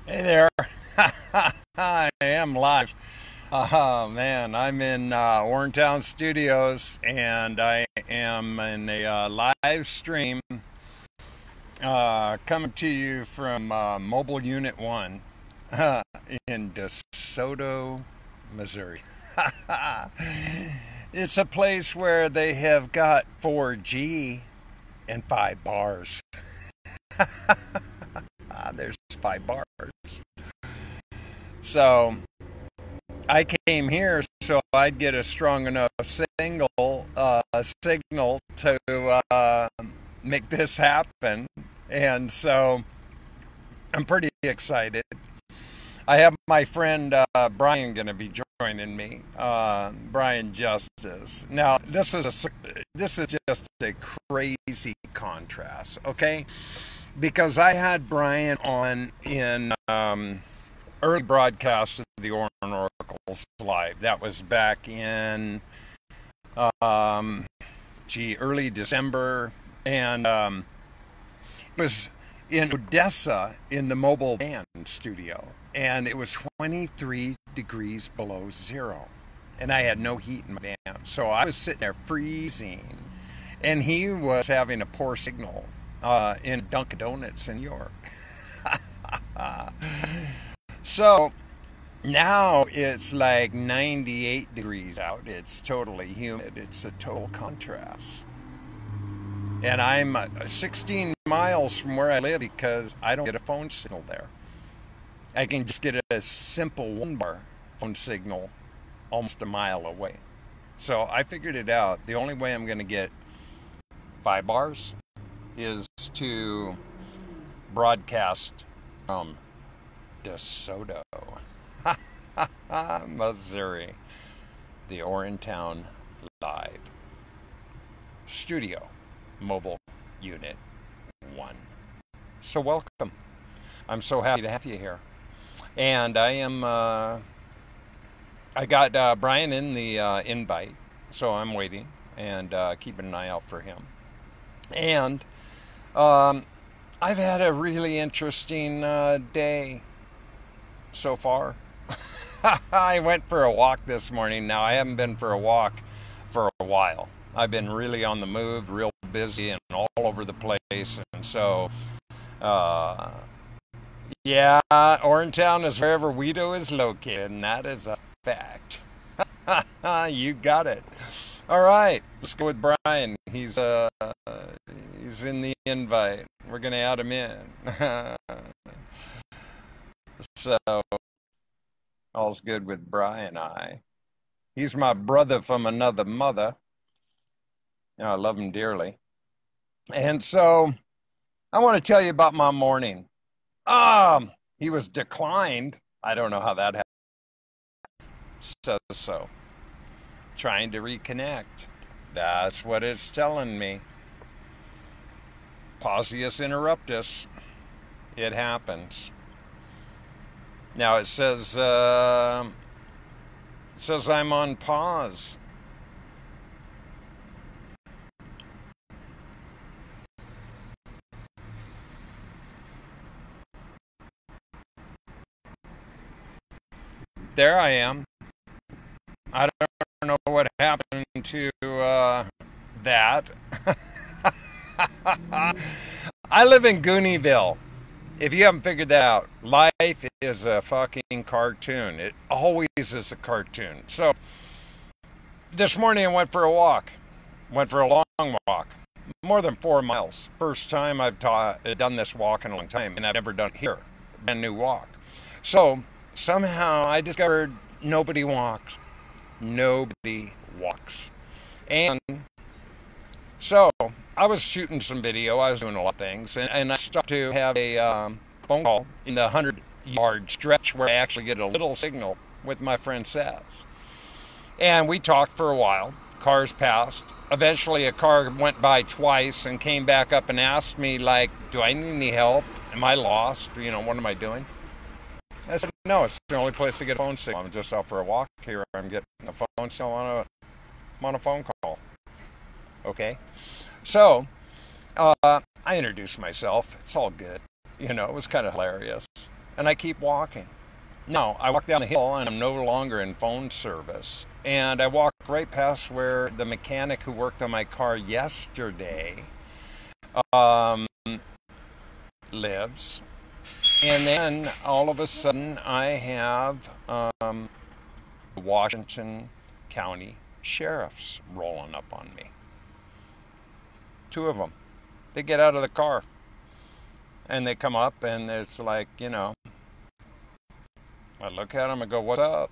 Hey there. I am live. Oh man, I'm in Warrentown Studios and I am in a live stream coming to you from Mobile Unit 1 in DeSoto, Missouri. It's a place where they have got 4G and 5 bars. There's 5 bars. So I came here so I'd get a strong enough signal to make this happen, and so I'm pretty excited. I have my friend Bryan going to be joining me, Bryan Justice. Now this is just a crazy contrast, okay? Because I had Bryan on in early broadcast of the ORIN Oracles live. That was back in early December, and it was in Odessa in the mobile band studio, and it was 23 degrees below zero, and I had no heat in my van, so I was sitting there freezing, and he was having a poor signal in Dunkin' Donuts in New York. So now it's like 98 degrees out. It's totally humid. It's a total contrast. And I'm 16 miles from where I live because I don't get a phone signal there. I can just get a simple 1-bar phone signal almost a mile away. So I figured it out. The only way I'm going to get 5 bars is to broadcast from DeSoto, Missouri, the Orientown Live Studio, Mobile Unit 1. So welcome. I'm so happy to have you here. And I got Bryan in the invite, so I'm waiting and keeping an eye out for him. And I've had a really interesting day so far. I went for a walk this morning. Now, I haven't been for a walk for a while. I've been really on the move, real busy, and all over the place. And so, yeah, Orintown is wherever Weedu is located, and that is a fact. You got it. All right, let's go with Bryan. He's in the invite. We're gonna add him in. So all's good with Bryan. He's my brother from another mother. I love him dearly. And so I want to tell you about my morning. He was declined. I don't know how that happened. So trying to reconnect. That's what it's telling me. Pauseus interruptus. It happens. Now it says I'm on pause. There I am. I don't know what happened to that. I live in Gooneeville. If you haven't figured that out, life is a fucking cartoon. It always is a cartoon. So this morning I went for a walk. Went for a long walk. More than 4 miles. First time I've done this walk in a long time, and I've never done it here. Brand new walk. So somehow I discovered nobody walks. Nobody walks. And so I was shooting some video. I was doing a lot of things. And I stopped to have a phone call in the 100-yard stretch where I actually get a little signal with my friend Saz. And we talked for a while. Cars passed. Eventually a car went by twice and came back up and asked me, like, do I need any help? Am I lost? What am I doing? I said, no, it's the only place to get a phone signal. I'm just out for a walk here. I'm getting a phone signal on a phone call. Okay? So, I introduced myself. It's all good. It was kind of hilarious. and I keep walking. No, I walk down the hill and I'm no longer in phone service. And I walk right past where the mechanic who worked on my car yesterday um, lives. And then all of a sudden I have the Washington County sheriffs rolling up on me. Two of them. They get out of the car and they come up and it's like, you know, I look at them and go, "What's up?"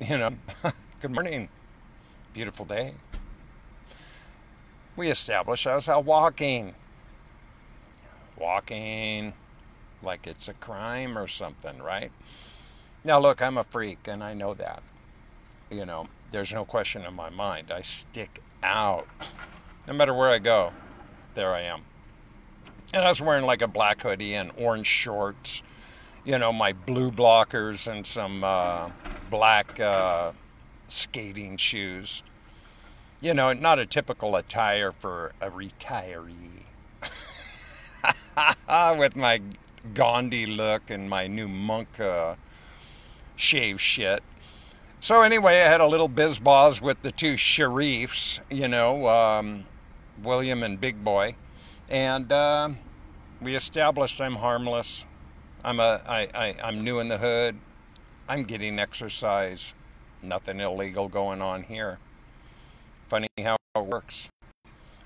You know, "Good morning. Beautiful day." We established I was out walking. Walking like it's a crime or something, right? Now, look, I'm a freak and I know that. You know, there's no question in my mind. I stick out. No matter where I go, there I am. And I was wearing like a black hoodie and orange shorts, you know, my blue blockers and some black skating shoes. You know, not a typical attire for a retiree. With my Gandhi look and my new monk shave shit. So anyway, I had a little bizbaz with the two sheriffs, you know, William and Big Boy. And we established I'm harmless. I'm new in the hood. I'm getting exercise. Nothing illegal going on here. Funny how it works.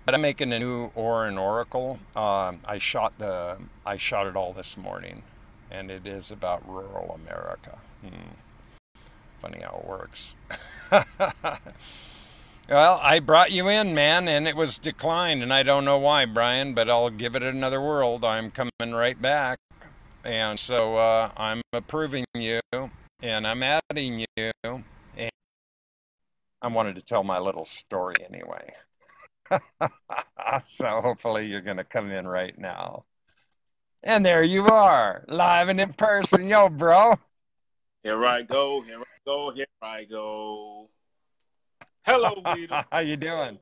But I'm making a new ORIN Oracle. I shot it all this morning, and it is about rural America. Funny how it works. Well, I brought you in, man, and it was declined, and I don't know why, Brian, but I'll give it another whirl. I'm coming right back. And so I'm approving you, and I'm adding you, and I wanted to tell my little story anyway. So hopefully you're going to come in right now. And there you are, live and in person. Yo, bro. Here I go, here I go, here I go. Hello, Weedu. How you doing?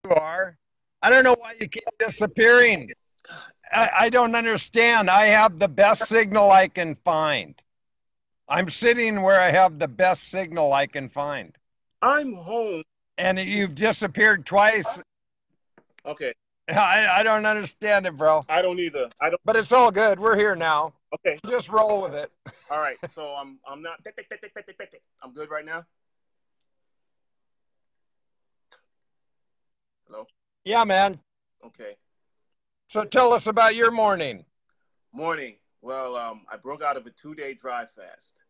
You are. I don't know why you keep disappearing. I don't understand. I have the best signal I can find. I'm sitting where I have the best signal I can find. I'm home. And you've disappeared twice. Okay. I don't understand it, bro. I don't either. I don't. But it's all good. We're here now. Okay. Just roll with it. All right. So I'm not. I'm good right now. Hello. Yeah, man. Okay. So tell us about your morning. Morning. Well, I broke out of a 2-day dry fast.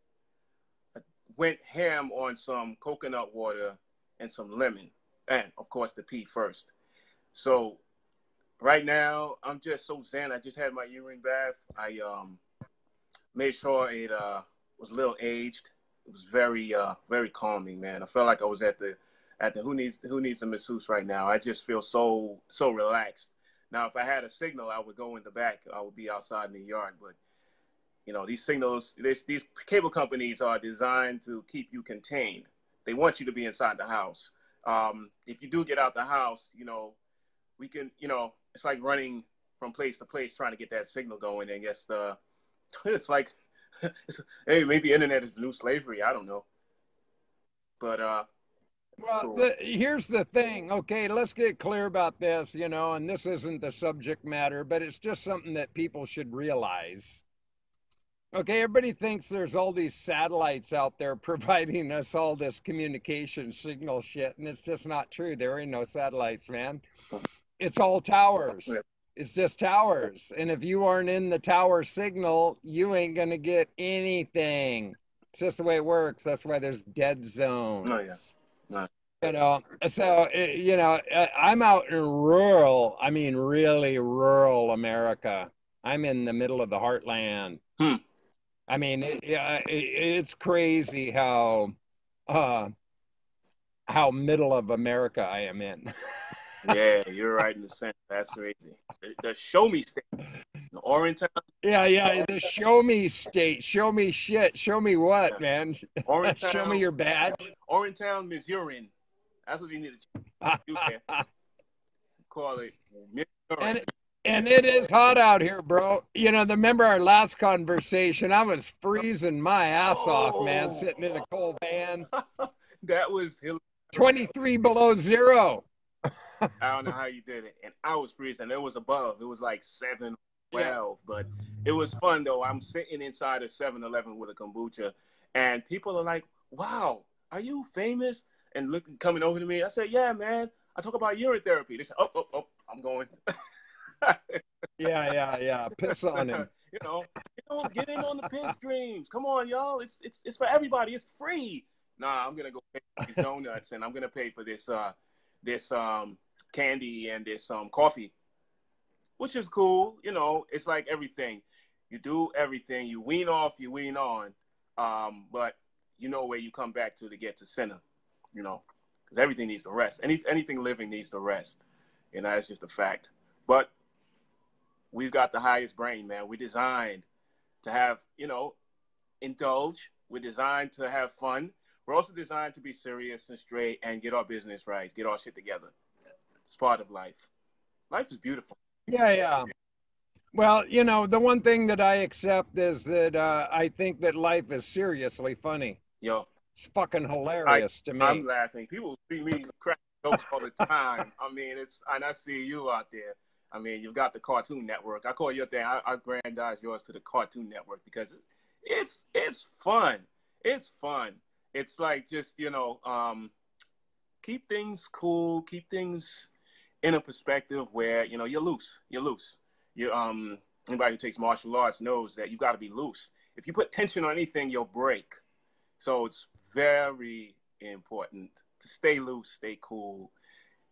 I went ham on some coconut water and some lemon, and of course the pea first. So right now I'm just so zen. I just had my urine bath. I made sure it was a little aged. It was very calming, man. I felt like I was at the who needs a masseuse right now. I just feel so relaxed. Now, if I had a signal, I would go in the back. I would be outside in the yard. But you know, these signals, these cable companies are designed to keep you contained. They want you to be inside the house. If you do get out the house, you know, we can, you know, it's like running from place to place trying to get that signal going. I guess it's like, hey, maybe internet is the new slavery. I don't know. But well, cool. here's the thing. Okay, let's get clear about this, you know, and this isn't the subject matter, but it's just something that people should realize. Okay, everybody thinks there's all these satellites out there providing us all this communication signal shit, and it's just not true. There ain't no satellites, man. It's all towers. It's just towers. And if you aren't in the tower signal, you ain't going to get anything. It's just the way it works. That's why there's dead zones. Oh, yeah. No. You know, so, you know, I'm out in rural, I mean, really rural America. I'm in the middle of the heartland. I mean, it's crazy uh, how middle of America I am in. Yeah, you're right in the sense. That's crazy. The show me state, the Orange Town, Yeah, yeah. The show me state, show me shit, show me what, yeah. man? Orange Show me Town, your badge. Orange Town, Missouri. That's what you need to do there. Call it Missouri. and and it is hot out here, bro. You know, remember our last conversation? I was freezing my ass off, man, Oh, sitting in a cold van, that was hilarious. 23 below zero. I don't know how you did it. And I was freezing. It was above. It was like 7, Yeah. 12. But it was fun, though. I'm sitting inside a 7-Eleven with a kombucha. And people are like, wow, are you famous? And looking, coming over to me. I said, yeah, man. I talk about urine therapy. They said, oh, I'm going. Yeah. Piss on him. Get in on the piss streams. Come on, y'all. It's for everybody. It's free. Nah, I'm gonna go pay for these donuts, and I'm gonna pay for this candy and this coffee, which is cool. It's like everything. You do everything. You wean off, you wean on, but you know where you come back to get to center. Because everything needs to rest. Anything living needs to rest. That's just a fact. But we've got the highest brain, man. We're designed to have, indulge. We're designed to have fun. We're also designed to be serious and straight and get our business right, get our shit together. It's part of life. Life is beautiful. Yeah. Well, the one thing that I accept is that I think that life is seriously funny. Yo, It's fucking hilarious to me. I'm laughing. People see me crack jokes all the time. I mean, and I see you out there. I mean, you've got the Cartoon Network. I call your thing. I aggrandize yours to the Cartoon Network because it's fun. It's fun. It's like just keep things cool, keep things in a perspective where you're loose. You're loose. Anybody who takes martial arts knows that you got to be loose. If you put tension on anything, you'll break. So it's very important to stay loose, stay cool,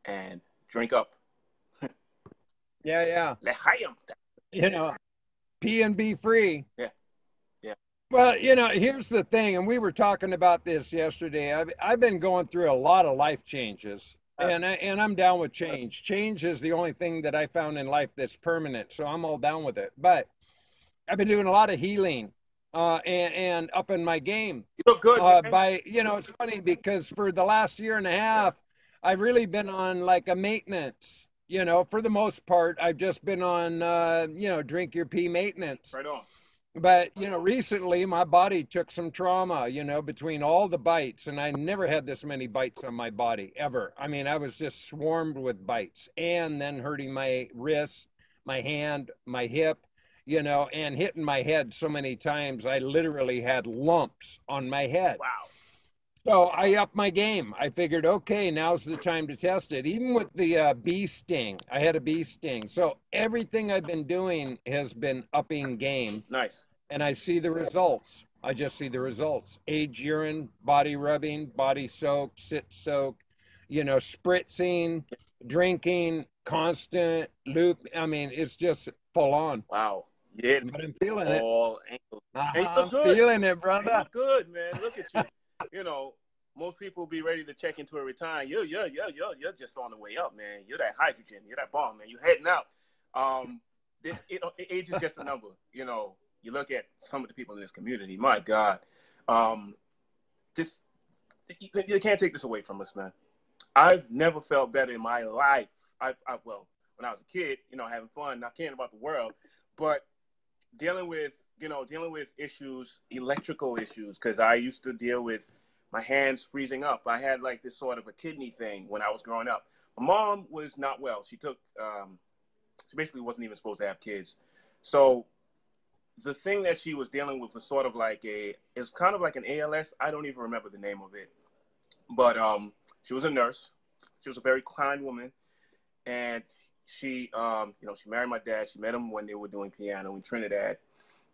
and drink up. Yeah. L'chaim. Pee and be free. Yeah. Well, here's the thing, and we were talking about this yesterday. I've been going through a lot of life changes, and I'm down with change. Change is the only thing that I found in life that's permanent, so I'm all down with it. But I've been doing a lot of healing, and upping my game. You look good. It's funny because for the last year and a half, I've really been on like a maintenance. For the most part, I've just been on, drink your pee maintenance. Right on. But, recently my body took some trauma, between all the bites, and I never had this many bites on my body ever. I mean, I was just swarmed with bites and then hurting my wrist, my hand, my hip, and hitting my head so many times. I literally had lumps on my head. Wow. So I upped my game. I figured, okay, now's the time to test it. Even with the bee sting, I had a bee sting. So everything I've been doing has been upping game. Nice. And I see the results. I just see the results. Age urine, body rubbing, body soak, sit soak, spritzing, drinking, constant loop. I mean, it's just full on. Wow. Yeah. But I'm feeling it. All angles. I'm feeling it, brother. You look good, man. Look at you. Most people be ready to check into a retire. You're just on the way up, man. You're that hydrogen. You're that bomb, man. You're heading out. Age is just a number. You look at some of the people in this community. My God, you can't take this away from us, man. I've never felt better in my life. Well, when I was a kid, having fun, not caring about the world, but dealing with issues, electrical issues, because I used to deal with my hands freezing up. I had like this sort of a kidney thing when I was growing up. My mom was not well. She basically wasn't even supposed to have kids. So the thing that she was dealing with was sort of like it's kind of like an ALS. I don't even remember the name of it. But she was a nurse. She was a very kind woman. And she married my dad. She met him when they were doing piano in Trinidad.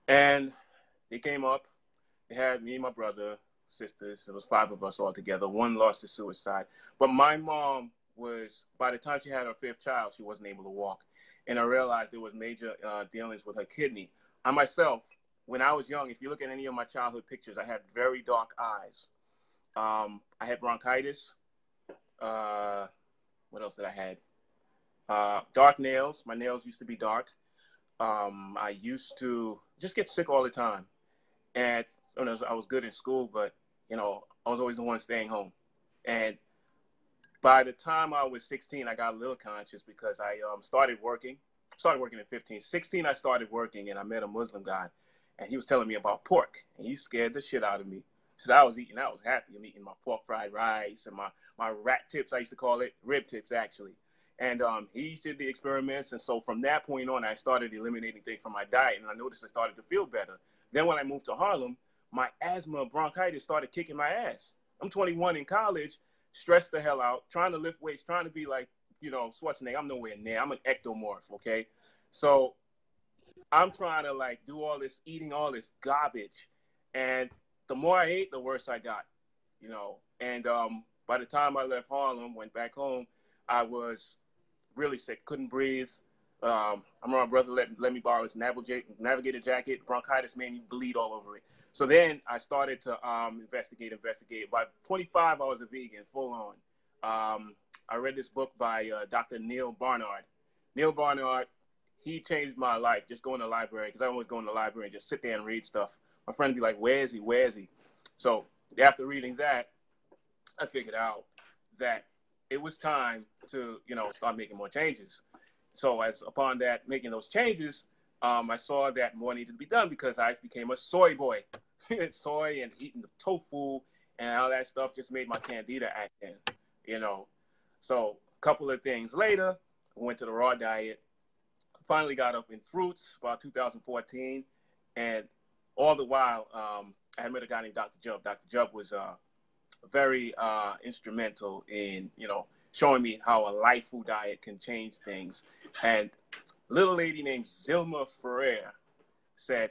And they came up. They had me and my brother, sisters. It was 5 of us all together. One lost to suicide. But my mom by the time she had her 5th child, she wasn't able to walk. And I realized there was major dealings with her kidney. I myself when I was young, if you look at any of my childhood pictures, I had very dark eyes. I had bronchitis. What else did I have? Dark nails. My nails used to be dark. I used to just get sick all the time. And I was good in school, but, I was always the one staying home. And by the time I was 16, I got a little conscious because I started working at 15. 16, I started working, and I met a Muslim guy, and he was telling me about pork, and he scared the shit out of me because I was happy. I'm eating my pork fried rice and my rat tips, I used to call it, rib tips, actually. And he did the experiments, and so from that point on, I started eliminating things from my diet, and I noticed I started to feel better. Then when I moved to Harlem, my asthma and bronchitis started kicking my ass. I'm 21 in college, stressed the hell out, trying to lift weights, trying to be like, Schwarzenegger. I'm nowhere near. I'm an ectomorph, okay? So I'm trying to like do all this, eating all this garbage. And the more I ate, the worse I got, And by the time I left Harlem, went back home, I was really sick, couldn't breathe. I remember my brother let me borrow his navigator jacket. Bronchitis made me bleed all over it. So then I started to investigate. By 25, I was a vegan, full on. I read this book by Dr. Neil Barnard. Neil Barnard, he changed my life, just going to the library, because I always go in the library and just sit there and read stuff. My friend would be like, where is he? So after reading that, I figured out that it was time to, start making more changes. So as upon that, making those changes, I saw that more needed to be done because I became a soy boy. Soy and eating the tofu and all that stuff just made my candida act in, So a couple of things later, I went to the raw diet, finally got up in fruits about 2014. And all the while, I had met a guy named Dr. Jubb. Dr. Jubb was very instrumental in, showing me how a life food diet can change things. And a little lady named Zilma Ferrer said,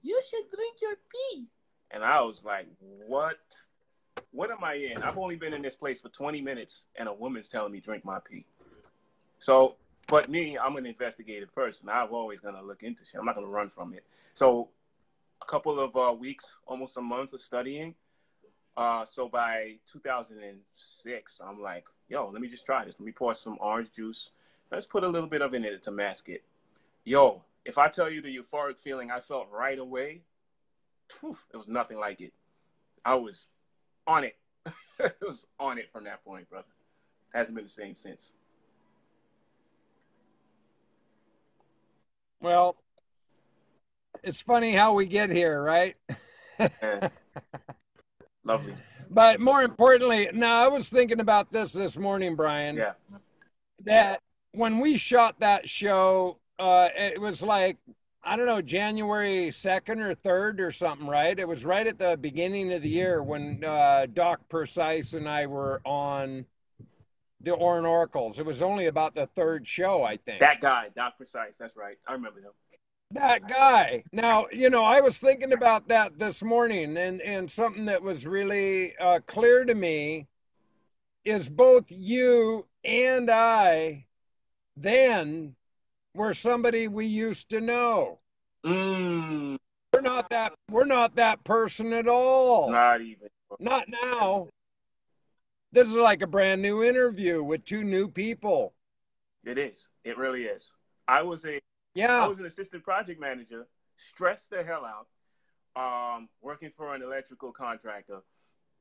you should drink your pee. And I was like, what am I in? I've only been in this place for 20 minutes and a woman's telling me drink my pee. So, but me, I'm an investigative person. I'm always going to look into shit. I'm not going to run from it. So a couple of weeks, almost a month of studying. So by 2006, I'm like, yo, let me just try this. Let me pour some orange juice. Let's put a little bit of it in it to mask it. Yo, if I tell you the euphoric feeling I felt right away, it was nothing like it. I was on it. It was on it from that point, brother. Hasn't been the same since. Well, it's funny how we get here, right? Lovely. But more importantly, now I was thinking about this morning, Bryan. Yeah. That when we shot that show, it was like, I don't know, January 2nd or 3rd or something, right? It was right at the beginning of the year when Doc Precise and I were on the ORIN Oracles. It was only about the 3rd show, I think. That guy, Doc Precise, that's right. I remember him. That guy. Now, I was thinking about that this morning, and something that was really clear to me is both you and I then were somebody we used to know. Mm. We're not that person at all. Not even. Not now. This is like a brand new interview with 2 new people. It is. It really is. I was an assistant project manager, stressed the hell out, working for an electrical contractor,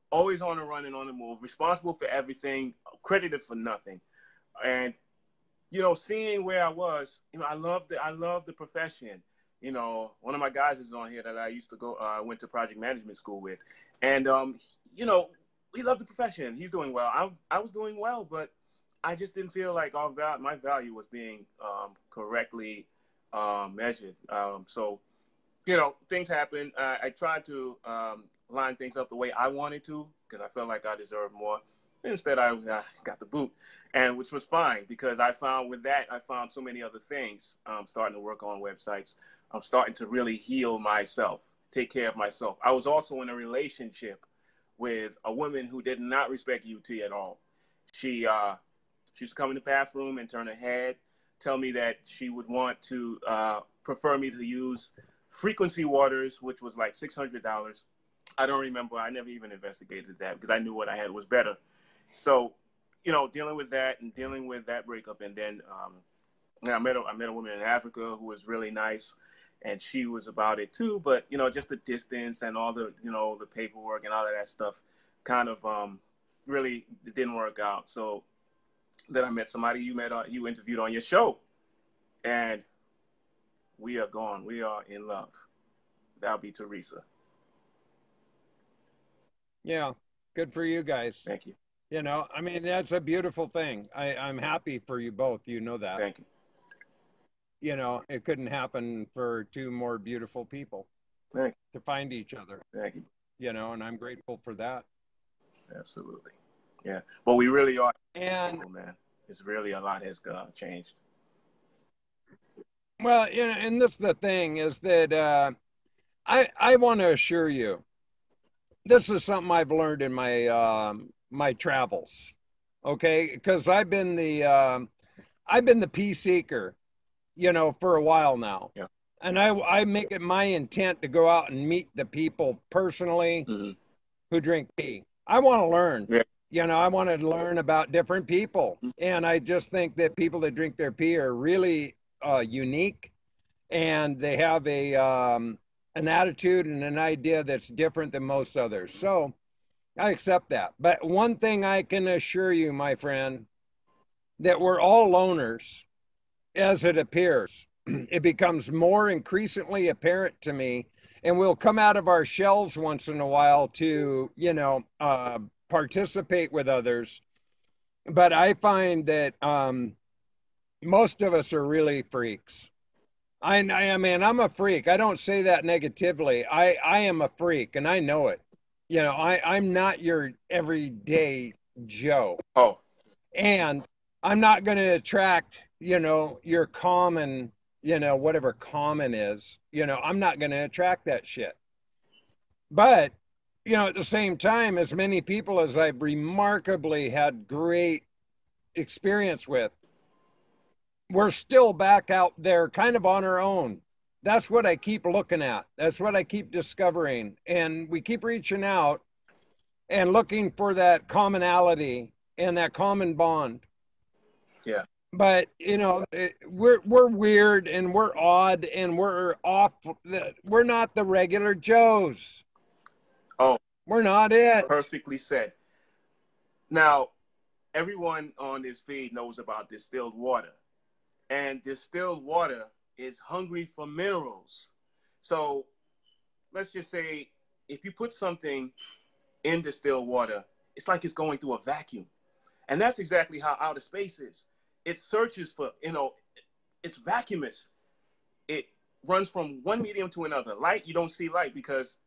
always on the run and on the move, responsible for everything, credited for nothing. And, seeing where I was, I love the profession. One of my guys is on here that I used to went to project management school with. And, we love the profession. He's doing well. I was doing well, but I just didn't feel like my value was being correctly measured. So, things happen. I tried to line things up the way I wanted to because I felt like I deserved more. Instead, I got the boot, and which was fine because I found so many other things. Starting to work on websites. I'm starting to really heal myself, take care of myself. I was also in a relationship with a woman who did not respect UT at all. She used to come in the bathroom and turn her head, tell me that she would want to prefer me to use frequency waters, which was like $600. I don't remember. I never even investigated that because I knew what I had was better. So, you know, dealing with that and dealing with that breakup, and then I met a woman in Africa who was really nice, and she was about it too. But you know, just the distance and all the, you know, the paperwork and all of that stuff, kind of really didn't work out. So then I met somebody you interviewed on your show, and we are gone. We are in love. That'll be Teresa. Yeah, good for you guys. Thank you. You know, I mean, that's a beautiful thing. I'm happy for you both. You know that. Thank you. You know, it couldn't happen for two more beautiful people to find each other. Thank you. You know, and I'm grateful for that. Absolutely. Yeah. But we really are. And, man, it's really a lot has changed. well, you know, and this is the thing is that I want to assure you, this is something I've learned in my my travels. Okay, because I've been the peace seeker, you know, for a while now. Yeah. And I make it my intent to go out and meet the people personally who drink pee. I want to learn. Yeah. You know, I want to learn about different people. And I just think that people that drink their pee are really unique, and they have an attitude and an idea that's different than most others. So I accept that. But one thing I can assure you, my friend, that we're all loners as it appears. It becomes more increasingly apparent to me, and we'll come out of our shells once in a while to, you know, participate with others. But I find that most of us are really freaks. I mean, I'm a freak. I don't say that negatively. I am a freak, and I know it. You know, I'm not your everyday Joe. Oh. And I'm not going to attract, you know, your common, you know, whatever common is. You know, I'm not going to attract that shit. But, you know, at the same time, as many people as I've remarkably had great experience with, we're still back out there kind of on our own. That's what I keep looking at. That's what I keep discovering. And we keep reaching out and looking for that commonality and that common bond. Yeah. But, you know, we're weird and we're odd and we're off. We're not the regular Joes. Oh. We're not it. Perfectly said. Now, everyone on this feed knows about distilled water. And distilled water is hungry for minerals. So let's just say if you put something in distilled water, it's like it's going through a vacuum. And that's exactly how outer space is. It searches for, you know, it's vacuumous. It runs from one medium to another. Light, you don't see light because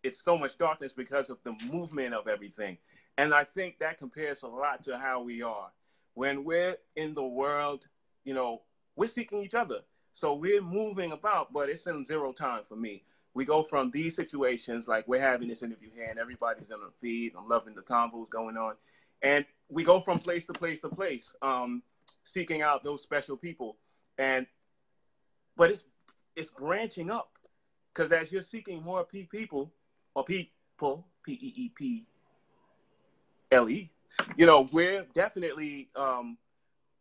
it's so much darkness because of the movement of everything. And I think that compares a lot to how we are. When we're in the world, you know, we're seeking each other. So we're moving about, but it's in zero time for me. We go from these situations, like we're having this interview here and everybody's on the feed. I'm loving the combos going on. And we go from place to place to place, seeking out those special people. But it's branching up, because as you're seeking more people, P-E-E-P-L-E, you know, we're definitely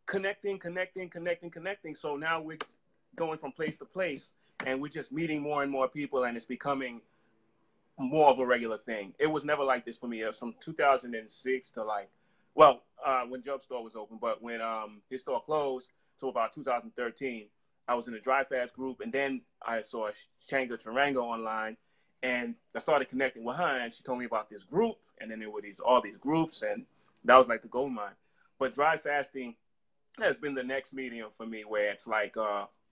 connecting. So now we're going from place to place, and we're just meeting more and more people, and it's becoming more of a regular thing. It was never like this for me. It was from 2006 to when Jub Store was open, but when his store closed to about 2013, I was in a dry fast group, and then I saw Changa Charango online, and I started connecting with her, and she told me about this group, and then there were all these groups, and that was like the gold mine. But dry fasting has been the next medium for me, where it's like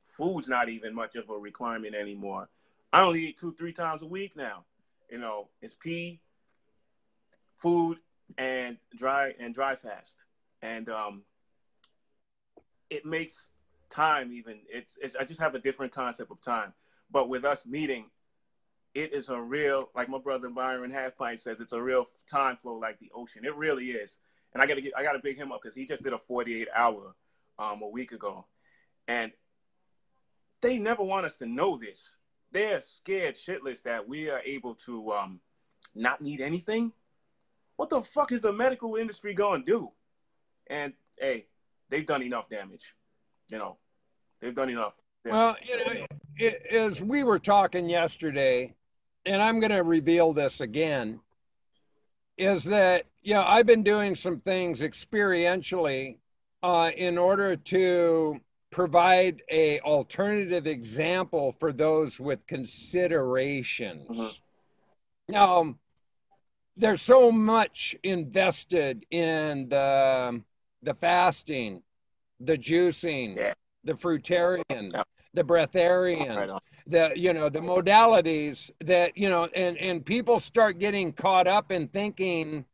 food's not even much of a requirement anymore. I only eat 2-3 times a week now. You know, it's pee, food, and dry fast, and it makes time even. I just have a different concept of time. But with us meeting, it is a real, like my brother Byron Half Pint says, it's a real time flow like the ocean. It really is. And I gotta big him up, because he just did a 48-hour a week ago, and they never want us to know this, they're scared shitless that we are able to not need anything. What the fuck is the medical industry going to do? And hey, they've done enough damage. You know, they've done enough. Well, as we were talking yesterday, and I'm going to reveal this again, is that, I've been doing some things experientially in order to provide a alternative example for those with considerations. Mm-hmm. Now, there's so much invested in the fasting, the juicing, Yeah. the fruitarian, Yep. the breatharian, Right on. the modalities that, and people start getting caught up in thinking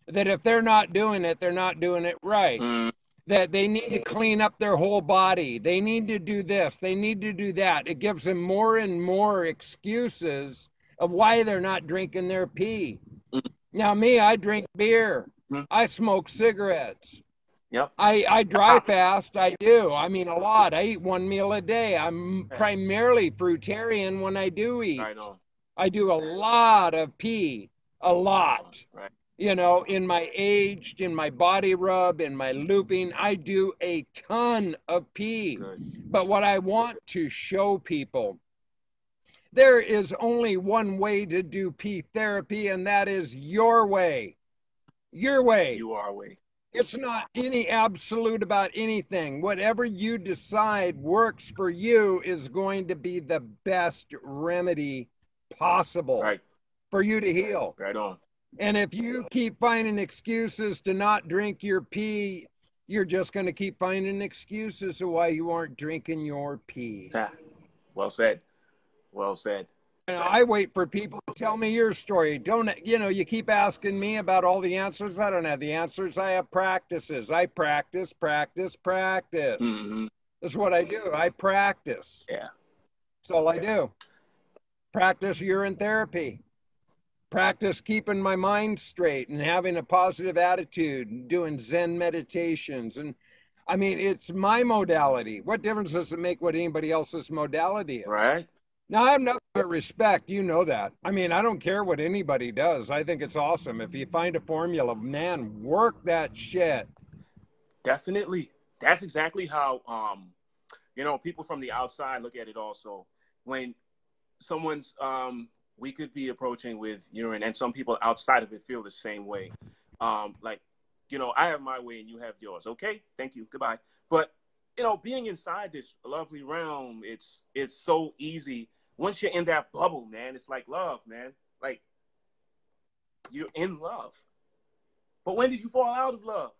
that if they're not doing it, they're not doing it right. Mm. That they need to clean up their whole body. They need to do this. They need to do that. It gives them more and more excuses of why they're not drinking their pee. Mm. Now, me, I drink beer. Mm. I smoke cigarettes. Yep. I dry fast. I do. I mean, a lot. I eat one meal a day. I'm primarily fruitarian when I do eat. Right on. I do a lot of pee. A lot. Right. In my aged, in my body rub, in my looping, I do a ton of pee. Good. But what I want to show people, there is only one way to do pee therapy, and that is your way. Your way. You are way. It's not any absolute about anything. Whatever you decide works for you is going to be the best remedy possible for you to heal. Right on. And if you keep finding excuses to not drink your pee, you're just going to keep finding excuses of why you aren't drinking your pee. Well said. Well said. I wait for people to tell me your story. Don't, you keep asking me about all the answers. I don't have the answers. I have practices. I practice. Mm-hmm. That's what I do. I practice. Yeah. That's all I do. Practice urine therapy. Practice keeping my mind straight and having a positive attitude and doing Zen meditations. And I mean, it's my modality. What difference does it make what anybody else's modality is? Right. Now, I have nothing but respect. You know that. I mean, I don't care what anybody does. I think it's awesome. If you find a formula, man, work that shit. Definitely. That's exactly how, people from the outside look at it also. When someone's, we could be approaching with urine, and some people outside of it feel the same way. I have my way and you have yours. Okay, thank you, goodbye. But, being inside this lovely realm, it's so easy. Once you're in that bubble, man, it's like love, man. Like, you're in love. But when did you fall out of love?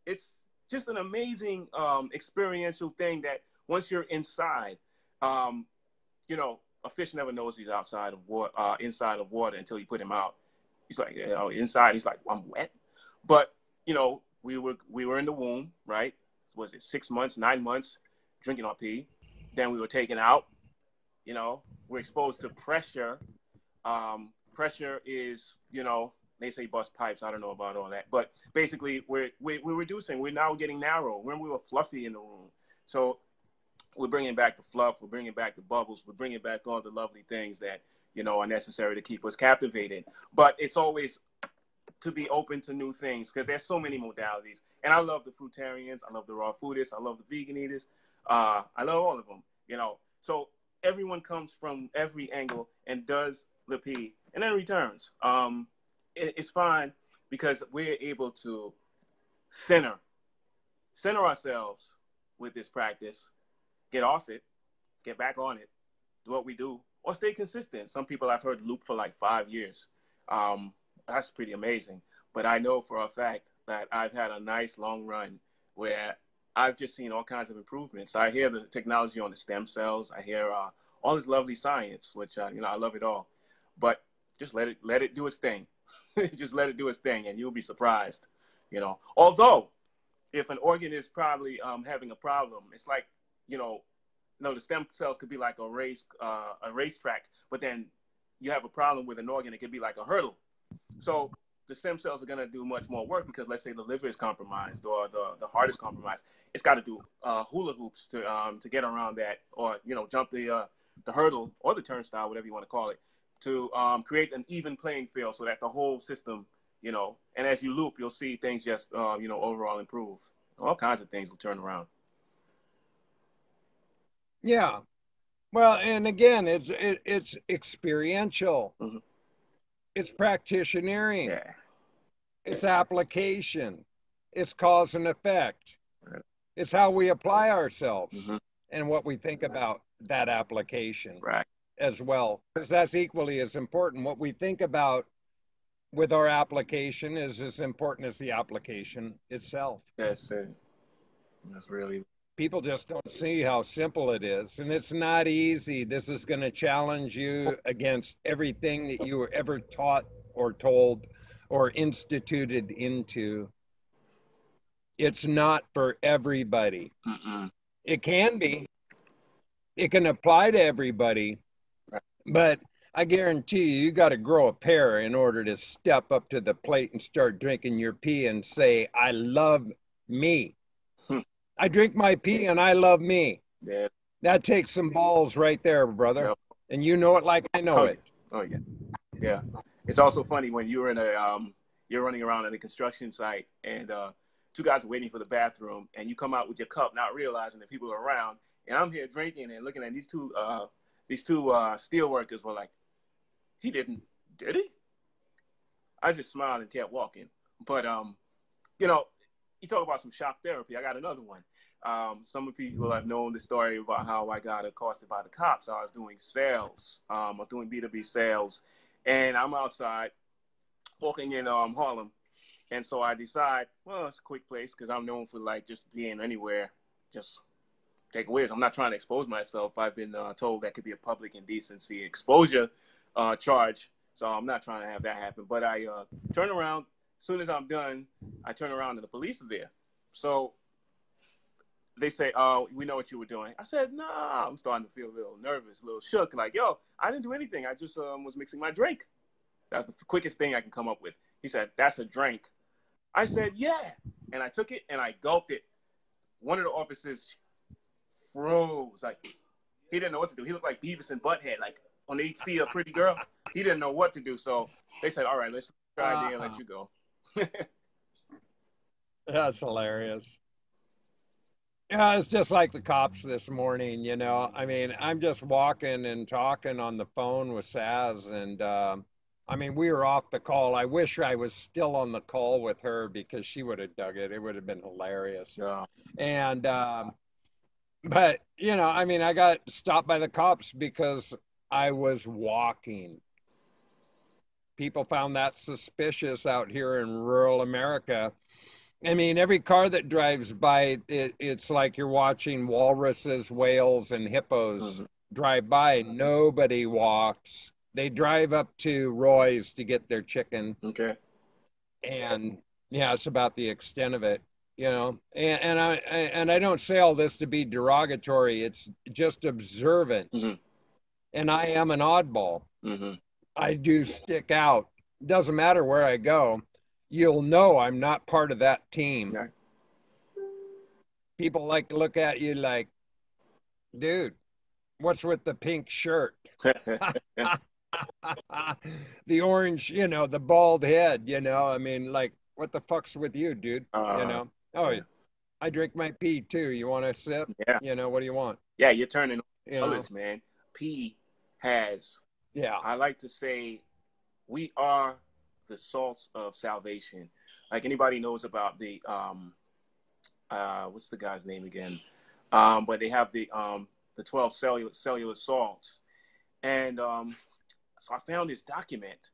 It's just an amazing experiential thing that once you're inside, a fish never knows he's outside of water, inside of water until you put him out. He's like, inside, he's like, I'm wet. But, we were in the womb, right? Was it 6 months, 9 months, drinking our pee. Then we were taken out. We're exposed to pressure. Pressure is, they say bust pipes. I don't know about all that. But basically, we're reducing. We're now getting narrow. When we were fluffy in the room. So we're bringing back the fluff. We're bringing back the bubbles. We're bringing back all the lovely things that, are necessary to keep us captivated. But it's always to be open to new things because there's so many modalities. And I love the fruitarians. I love the raw foodists. I love the vegan eaters. I love all of them, So everyone comes from every angle and does the pee and then returns. It's fine because we're able to center ourselves with this practice, get off it, get back on it, do what we do, or stay consistent. Some people I've heard loop for like 5 years. That's pretty amazing. But I know for a fact that I've had a nice long run where I've just seen all kinds of improvements. I hear the technology on the stem cells. I hear all this lovely science, which, I love it all. But just let it do its thing. Just let it do its thing, and you'll be surprised, Although, if an organ is probably having a problem, it's like, the stem cells could be like a racetrack, but then you have a problem with an organ, it could be like a hurdle. So the stem cells are going to do much more work because let's say the liver is compromised or the heart is compromised. It's got to do hula hoops to get around that or, jump the hurdle or the turnstile, whatever you want to call it, to create an even playing field so that the whole system, you know, and as you loop, you'll see things just, you know, overall improve. All kinds of things will turn around. Yeah. Well, and again, it's experiential. Mm-hmm. It's practitionering. Yeah. It's application. It's cause and effect. Right. It's how we apply ourselves Mm-hmm. and what we think about that application Right. as well. Because that's equally as important. What we think about with our application is as important as the application itself. That's it. That's really. People just don't see how simple it is, and it's not easy. This is going to challenge you against everything that you were ever taught or told or instituted into. It's not for everybody. Mm-mm. It can be. It can apply to everybody, Right. but I guarantee you got to grow a pair in order to step up to the plate and start drinking your pee and say, I love me. I drink my pee and I love me. Yeah. That takes some balls right there, brother. Yep. And you know it like I know it. Oh yeah. Yeah. It's also funny when you're in you're running around at a construction site and two guys are waiting for the bathroom and you come out with your cup not realizing that people are around, and I'm here drinking and looking at these two steel workers were like, did he? I just smiled and kept walking. But you know, you talk about some shock therapy. I got another one. Some of people have known the story about how I got accosted by the cops. I was doing sales. I was doing B2B sales, and I'm outside walking in Harlem. And so I decide, well, it's a quick place because I'm known for like just being anywhere, just take a whiz. I'm not trying to expose myself. I've been told that could be a public indecency exposure charge. So I'm not trying to have that happen. But I turn around. As soon as I'm done, I turn around and the police are there. So they say, oh, we know what you were doing. I said, nah, I'm starting to feel a little nervous, a little shook. Like, yo, I didn't do anything. I just was mixing my drink. That's the quickest thing I can come up with. He said, that's a drink. I said, yeah. And I took it and I gulped it. One of the officers froze. Like, he didn't know what to do. He looked like Beavis and Butthead. Like, when they see a pretty girl, he didn't know what to do. So they said, all right, let's try it and let you go. That's hilarious. Yeah, it's just like the cops this morning, you know. I mean, I'm just walking and talking on the phone with Saz, and I mean, we were off the call. I wish I was still on the call with her because she would have dug it. It would have been hilarious. Yeah. And but you know, I mean, I got stopped by the cops because I was walking. People found that suspicious out here in rural America. I mean, every car that drives by, it's like you're watching walruses, whales, and hippos drive by. Nobody walks. They drive up to Roy's to get their chicken. Okay. And yeah, it's about the extent of it, you know. And I don't say all this to be derogatory. It's just observant. And I am an oddball. I do stick out. Doesn't matter where I go. You'll know I'm not part of that team. Right. People like to look at you like, dude, what's with the pink shirt? The orange, you know, the bald head, you know. I mean, like, what the fuck's with you, dude? You know? Oh, yeah. I drink my pee too. You want a sip? Yeah. You know, what do you want? Yeah, you're turning colors, man. Pee has, yeah. I like to say, we are the salts of salvation. Like anybody knows about the what's the guy's name again? But they have the 12 cellular salts, and so I found this document,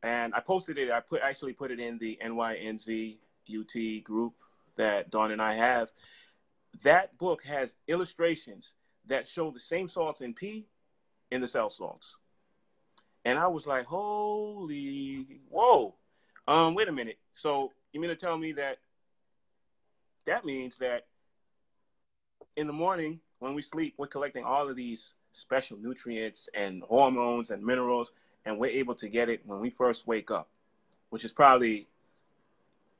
and I posted it. I actually put it in the NYNZ UT group that Dawn and I have. That book has illustrations that show the same salts in pee in the cell salts. And I was like, holy, whoa. Wait a minute. So you mean to tell me that means that in the morning when we sleep, we're collecting all of these special nutrients and hormones and minerals, and we're able to get it when we first wake up, which is probably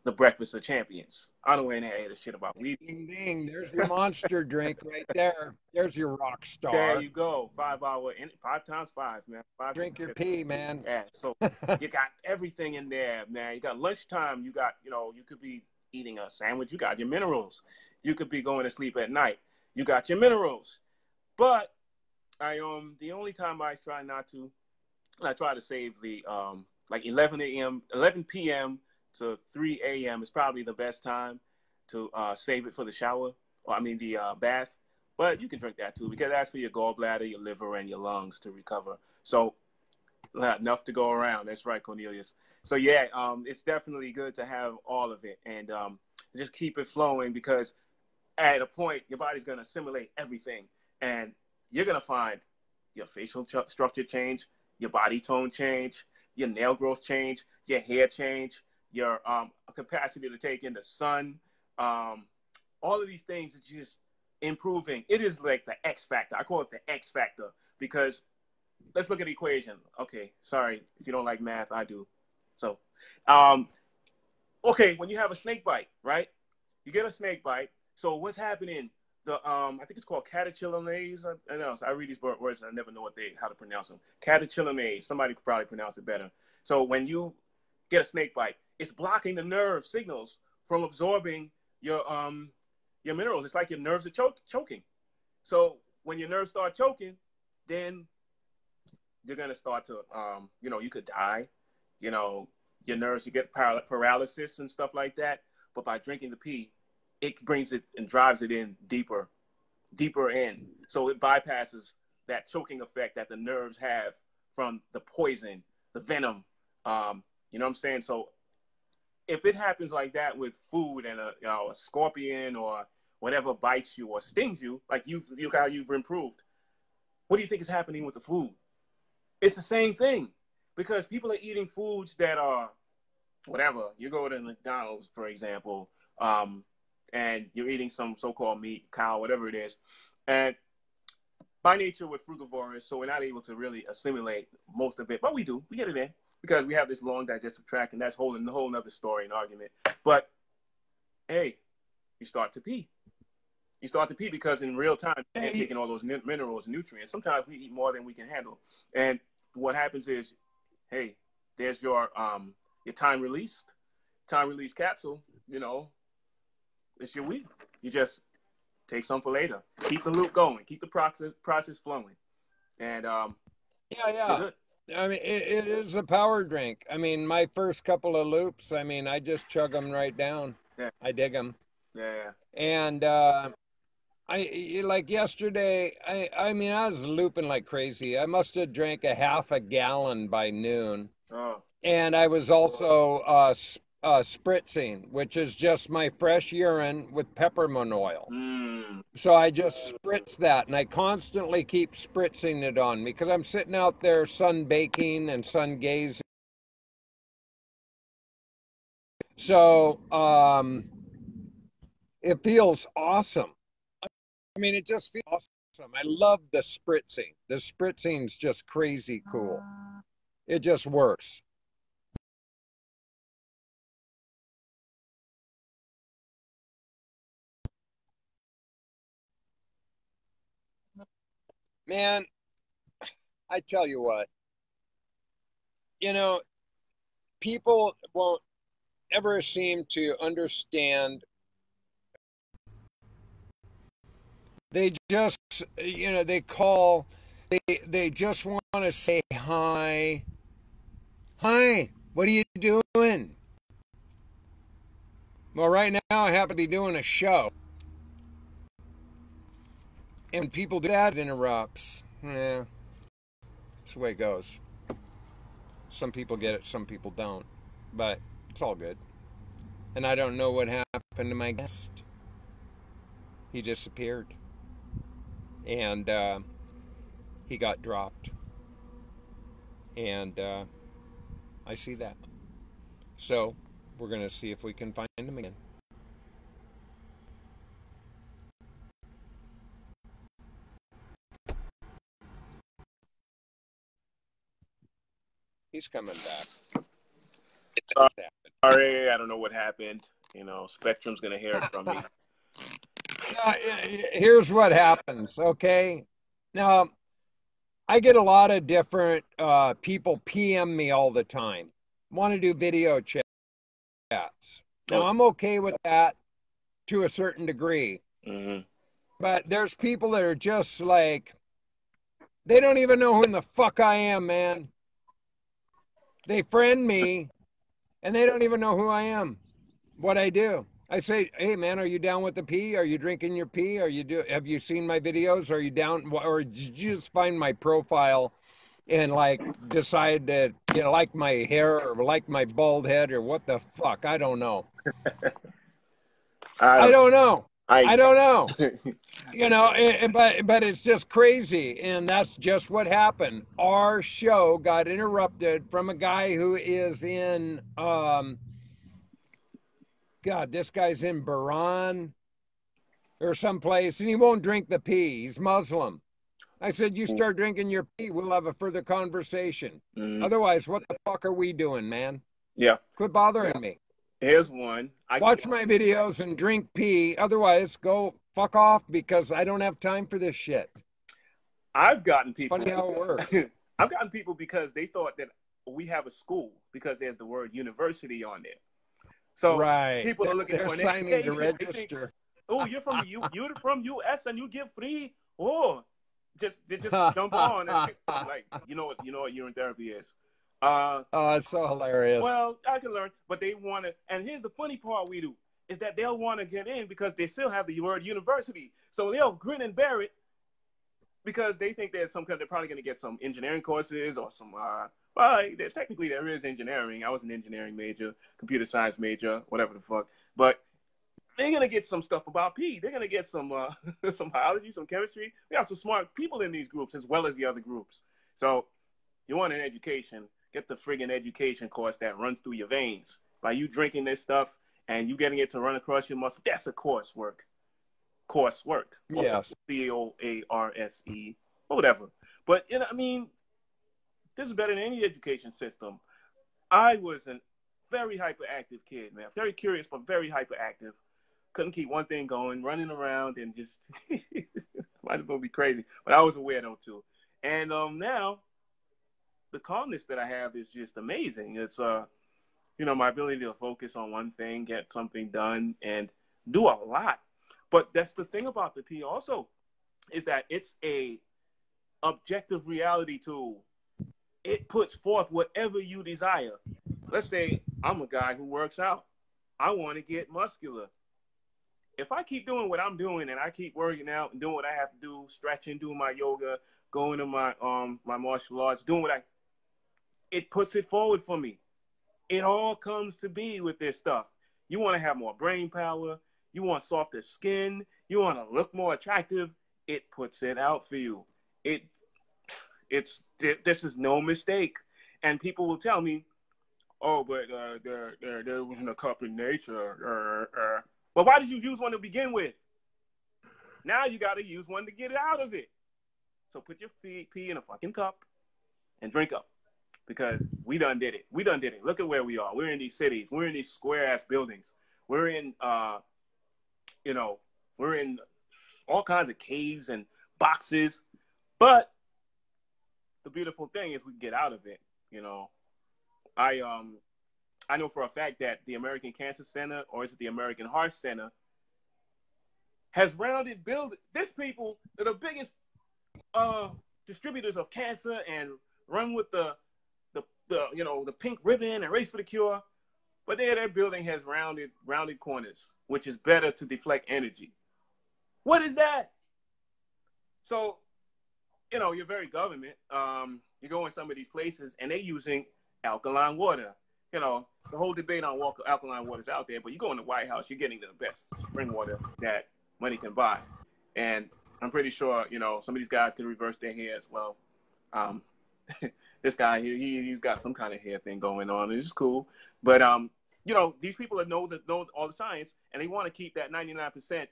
the breakfast of champions. I don't know any of the shit about Weedu. Ding ding. There's your monster drink right there. There's your rock star. There you go. 5 hour, 5 times 5, man. 5 Drink your pee, man. Yeah. So you got everything in there, man. You got lunchtime. You got, you could be eating a sandwich. You got your minerals. You could be going to sleep at night. You got your minerals. But the only time I try to save the like 11 p.m. to 3 a.m. is probably the best time to save it for the shower, or the bath. But you can drink that too, because that's for your gallbladder, your liver, and your lungs to recover. So enough to go around. That's right, Cornelius. So yeah, it's definitely good to have all of it, and just keep it flowing, because at a point your body's going to assimilate everything, and you're going to find your facial structure change, your body tone change, your nail growth change, your hair change, your capacity to take in the sun, all of these things are just improving. It is like the X factor. I call it the X factor, because let's look at the equation. Okay, sorry if you don't like math, I do. So, okay, when you have a snake bite, right? You get a snake bite. So what's happening? I think it's called catecholamines. I know. So I read these words and I never know how to pronounce them. Catecholamines. Somebody could probably pronounce it better. So when you get a snake bite, it's blocking the nerve signals from absorbing your minerals. It's like your nerves are choking. So when your nerves start choking, then you're gonna start to you could die. Your nerves, you get paralysis and stuff like that. But by drinking the pee, it brings it and drives it in deeper in. So it bypasses that choking effect that the nerves have from the poison, the venom. You know what I'm saying? So if it happens like that with food, and a scorpion or whatever bites you or stings you, like how you've improved, what do you think is happening with the food? It's the same thing, because people are eating foods that are whatever. You go to McDonald's, for example, and you're eating some so-called meat, cow, whatever it is, and by nature we're frugivores, so we're not able to really assimilate most of it, but we do. We get it in because we have this long digestive tract, and that's a whole nother story and argument. But hey, you start to pee. You start to pee because in real time you're taking all those minerals and nutrients. Sometimes we eat more than we can handle, and what happens is, hey, there's your time released capsule. It's your week. You just take some for later. Keep the loop going. Keep the process flowing. And yeah. Good. It is a power drink. My first couple of loops, I just chug them right down. Yeah. I dig them. Yeah. And like yesterday, I was looping like crazy. I must have drank a half a gallon by noon. Oh. And I was also spritzing, which is just my fresh urine with peppermint oil. So I just spritz that, and I constantly keep spritzing it on me because I'm sitting out there sun baking and sun gazing. So it feels awesome. It just feels awesome. I love the spritzing. The spritzing's just crazy cool. It just works. Man, I tell you what, people won't ever seem to understand. They just, they call, they just want to say hi. Hi, what are you doing? Well, right now I happen to be doing a show. And when people do that, it interrupts. Yeah, that's the way it goes. Some people get it, some people don't. But it's all good. And I don't know what happened to my guest. He disappeared. And he got dropped. And I see that. So we're going to see if we can find him again. He's coming back. sorry. I don't know what happened. You know, Spectrum's going to hear it from me. Here's what happens, okay? Now, I get a lot of different people PM me all the time, want to do video chats. Now, I'm okay with that to a certain degree. Mm-hmm. But there's people that are just like, they don't even know who in the fuck I am, man. They friend me, and they don't even know who I am, what I do. I say, hey man, are you down with the pee? Are you drinking your pee? Have you seen my videos? Are you down, or did you just find my profile and like decide that you like my hair or like my bald head or what the fuck? I don't know. I don't know. I don't know. But it's just crazy, and that's just what happened. Our show got interrupted from a guy who is in God, this guy's in Bahrain or someplace, and he won't drink the pee. He's Muslim. I said, you start drinking your pee, we'll have a further conversation. Otherwise, what the fuck are we doing, man? Yeah. Quit bothering me. Here's one. Watch my videos and drink pee. Otherwise, go fuck off because I don't have time for this shit. I've gotten people. It's funny how it works. I've gotten people because they thought that we have a school because there's the word university on there. So people are looking for an signing education. to register. Oh, you're from you're from US and you give free. Oh, just jump on and like you know what urine therapy is. Oh, it's so hilarious. Well, I can learn, but they want to. And here's the funny part, Weedu, is that they'll want to get in because they still have the word university. So they'll grin and bear it because they think there's some kind. They're probably going to get some engineering courses or some. Well, technically there is engineering. I was an engineering major, computer science major, whatever the fuck. But they're gonna get some stuff about pee. They're gonna get some some biology, some chemistry. We have some smart people in these groups as well as the other groups. So you want an education, get the friggin' education course that runs through your veins. By you drinking this stuff and you getting it to run across your muscle, that's a coursework. Yes. COARSE, or whatever. But I mean, this is better than any education system. I was a very hyperactive kid, man. Very curious, but very hyperactive. Couldn't keep one thing going, running around and just might as well be crazy. But I was a weirdo too. And now the calmness that I have is just amazing. It's my ability to focus on one thing, get something done, and do a lot. But that's the thing about the P also, is that it's a objective reality tool. It puts forth whatever you desire. Let's say I'm a guy who works out. I want to get muscular. If I keep doing what I'm doing and I keep working out and doing what I have to do, stretching, doing my yoga, going to my my martial arts, doing it puts it forward for me. It all comes to be with this stuff. You want to have more brain power. You want softer skin. You want to look more attractive. It puts it out for you. This is no mistake. And people will tell me, oh, but there wasn't a cup in nature. Well, why did you use one to begin with? Now you got to use one to get it out of it. So put your pee in a fucking cup and drink up. Because we done did it. Look at where we are. We're in these cities. We're in these square-ass buildings. We're in, we're in all kinds of caves and boxes. But the beautiful thing is we get out of it, I know for a fact that the American Cancer Center, or is it the American Heart Center, has rounded buildings. These people are the biggest distributors of cancer and run with the pink ribbon and race for the cure. But their building has rounded corners, which is better to deflect energy. What is that? So, your very government, you go in some of these places and they're using alkaline water. The whole debate on alkaline water is out there, but you go in the White House, you're getting the best spring water that money can buy. And I'm pretty sure, some of these guys can reverse their hair as well. This guy, he's got some kind of hair thing going on. It's cool. But, these people that know all the science, and they want to keep that 99%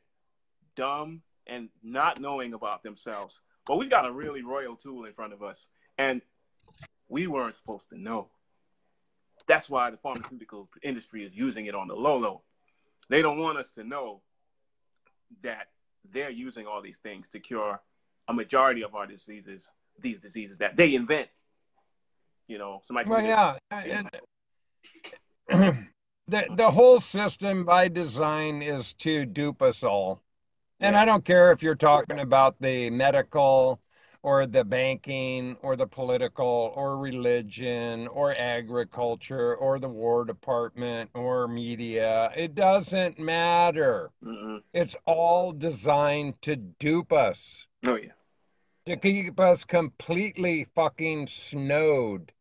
dumb and not knowing about themselves. But we've got a really royal tool in front of us, and we weren't supposed to know. That's why the pharmaceutical industry is using it on the low. They don't want us to know that they're using all these things to cure a majority of our diseases, these diseases that they invent. You know, somebody. Well, yeah. The whole system by design is to dupe us all. And Yeah. I don't care if you're talking about the medical or the banking or the political or religion or agriculture or the War Department or media. It doesn't matter. Mm-mm. It's all designed to dupe us, Oh yeah. to keep us completely fucking snowed.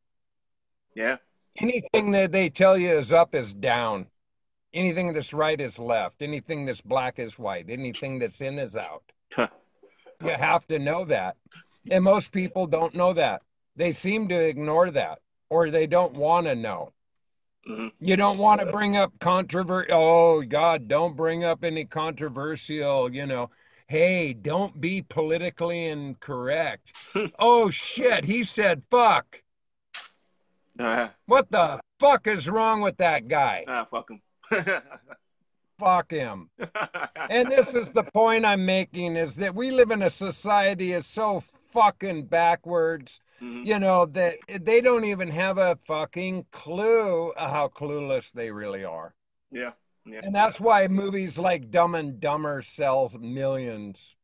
Yeah. Anything that they tell you is up is down. Anything that's right is left. Anything that's black is white. Anything that's in is out. You have to know that. And most people don't know that. They seem to ignore that, or they don't want to know. Mm-hmm. You don't want to bring up controversy. Oh, God, don't bring up any controversial, Hey, don't be politically incorrect. Oh, shit, he said fuck. What the fuck is wrong with that guy? Fuck him. Fuck him. And this is the point I'm making, is that we live in a society is so fucking backwards, Mm-hmm. that they don't even have a fucking clue of how clueless they really are. Yeah. Yeah. And that's why movies like Dumb and Dumber sells millions.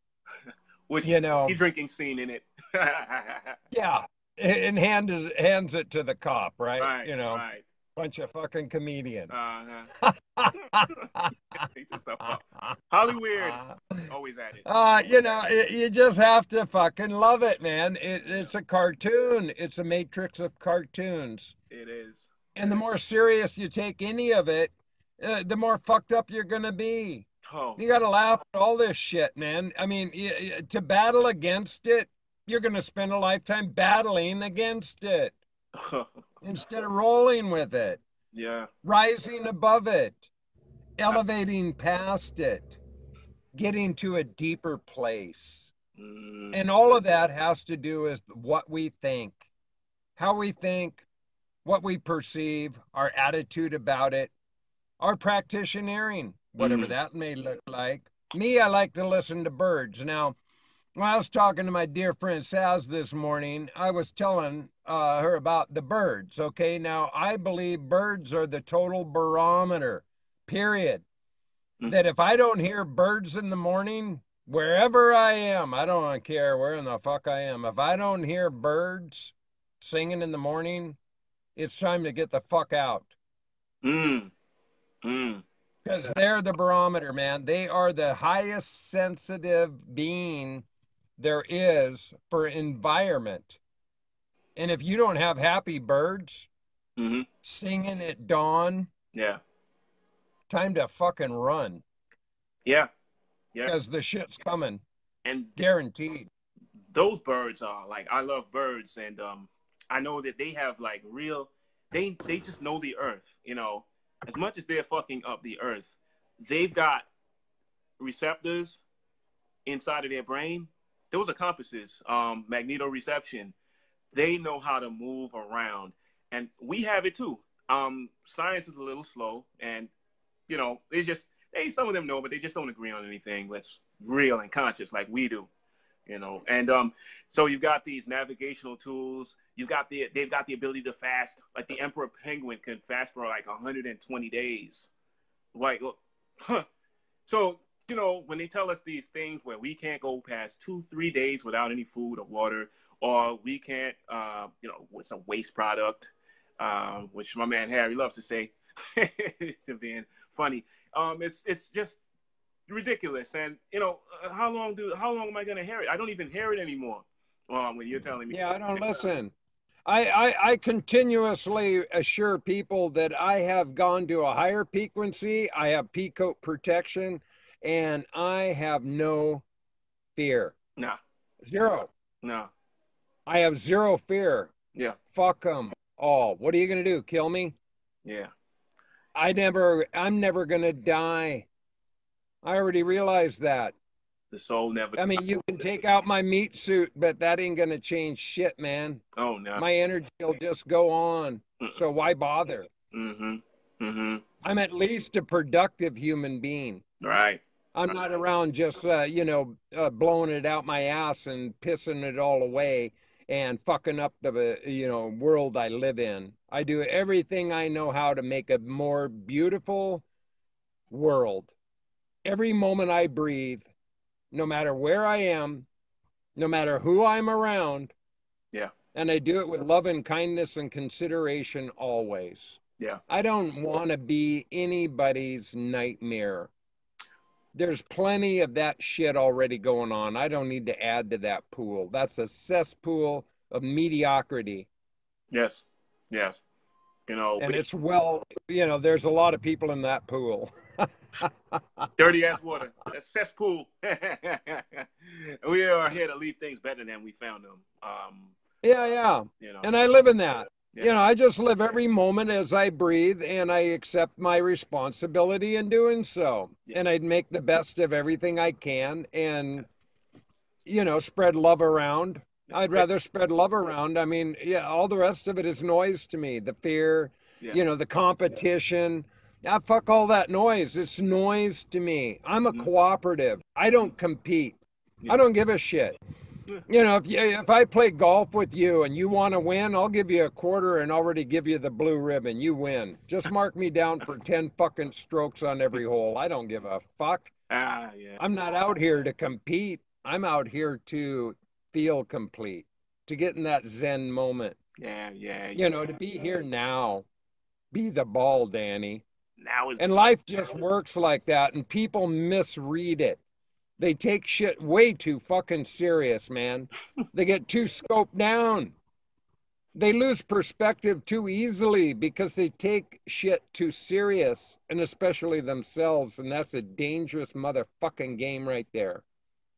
With the drinking scene in it. Yeah. And hands it to the cop, right? Right. Right. Bunch of fucking comedians. Hollywood, always at it. You just have to fucking love it, man. It's a cartoon. It's a matrix of cartoons. It is. And the more serious you take any of it, the more fucked up you're gonna be. Oh. You gotta laugh at all this shit, man. I mean, to battle against it, you're gonna spend a lifetime battling against it. Instead of rolling with it, rising above it, elevating past it, getting to a deeper place. And all of that has to do with what we think, how we think, what we perceive, our attitude about it, our practitionering, whatever that may look like. Me, I like to listen to birds. Now, when I was talking to my dear friend Saz this morning, I was telling her about the birds. Okay, now I believe birds are the total barometer, period. That if I don't hear birds in the morning, wherever I am, I don't care where in the fuck I am. If I don't hear birds singing in the morning, it's time to get the fuck out. Because they're the barometer, man. They are the highest sensitive being there is for environment. And if you don't have happy birds singing at dawn, time to fucking run. Yeah. Because the shit's coming. And guaranteed. Those birds are like, I love birds, and I know that they have like real, they just know the earth, as much as they're fucking up the earth, they've got receptors inside of their brain. Those are compasses, magnetoreception. They know how to move around, and we have it too. Science is a little slow, and some of them know, but they just don't agree on anything that's real and conscious like we do, And so you've got these navigational tools. They've got the ability to fast. Like the emperor penguin can fast for like 120 days. Like, so when they tell us these things where we can't go past 2-3 days without any food or water, or we can't, with some waste product, which my man Harry loves to say, to being funny. It's just ridiculous. And how long am I going to hear it? I don't even hear it anymore. When you're telling me. Yeah, I don't listen. I continuously assure people that I have gone to a higher frequency. I have peak coat protection, and I have no fear. No. Zero. No. I have zero fear. Yeah. Fuck them all. What are you going to do? Kill me? Yeah. I'm never going to die. I already realized that. The soul never. I mean, you can take out my meat suit, but that ain't gonna change shit, man. Oh no. My energy will just go on. So why bother? Mm-hmm. Mm-hmm. I'm at least a productive human being. Right. I'm not around just, blowing it out my ass and pissing it all away and fucking up the, world I live in. I do everything I know how to make a more beautiful world. Every moment I breathe, no matter where I am, no matter who I'm around. Yeah. And I do it with love and kindness and consideration always. Yeah. I don't want to be anybody's nightmare. There's plenty of that shit already going on. I don't need to add to that pool. That's a cesspool of mediocrity. Yes. Yes. And it's, there's a lot of people in that pool. Dirty ass water. That's cesspool. We are here to leave things better than we found them. Yeah. And I live in that. Yeah. I just live every moment as I breathe, and I accept my responsibility in doing so. Yeah. And I'd make the best of everything I can and, spread love around. I'd rather spread love around. I mean, all the rest of it is noise to me. The fear, the competition. Yeah, fuck all that noise. It's noise to me. I'm a cooperative. I don't compete. I don't give a shit. If I play golf with you and you want to win, I'll give you a quarter and already give you the blue ribbon. You win. Just mark me down for 10 fucking strokes on every hole. I don't give a fuck. I'm not out here to compete. I'm out here to feel complete, to get in that Zen moment. Yeah. To be here now. Be the ball, Danny. And life just works like that, and people misread it. They take shit way too fucking serious, man. They get too scoped down. They lose perspective too easily because they take shit too serious, and especially themselves, and that's a dangerous motherfucking game right there.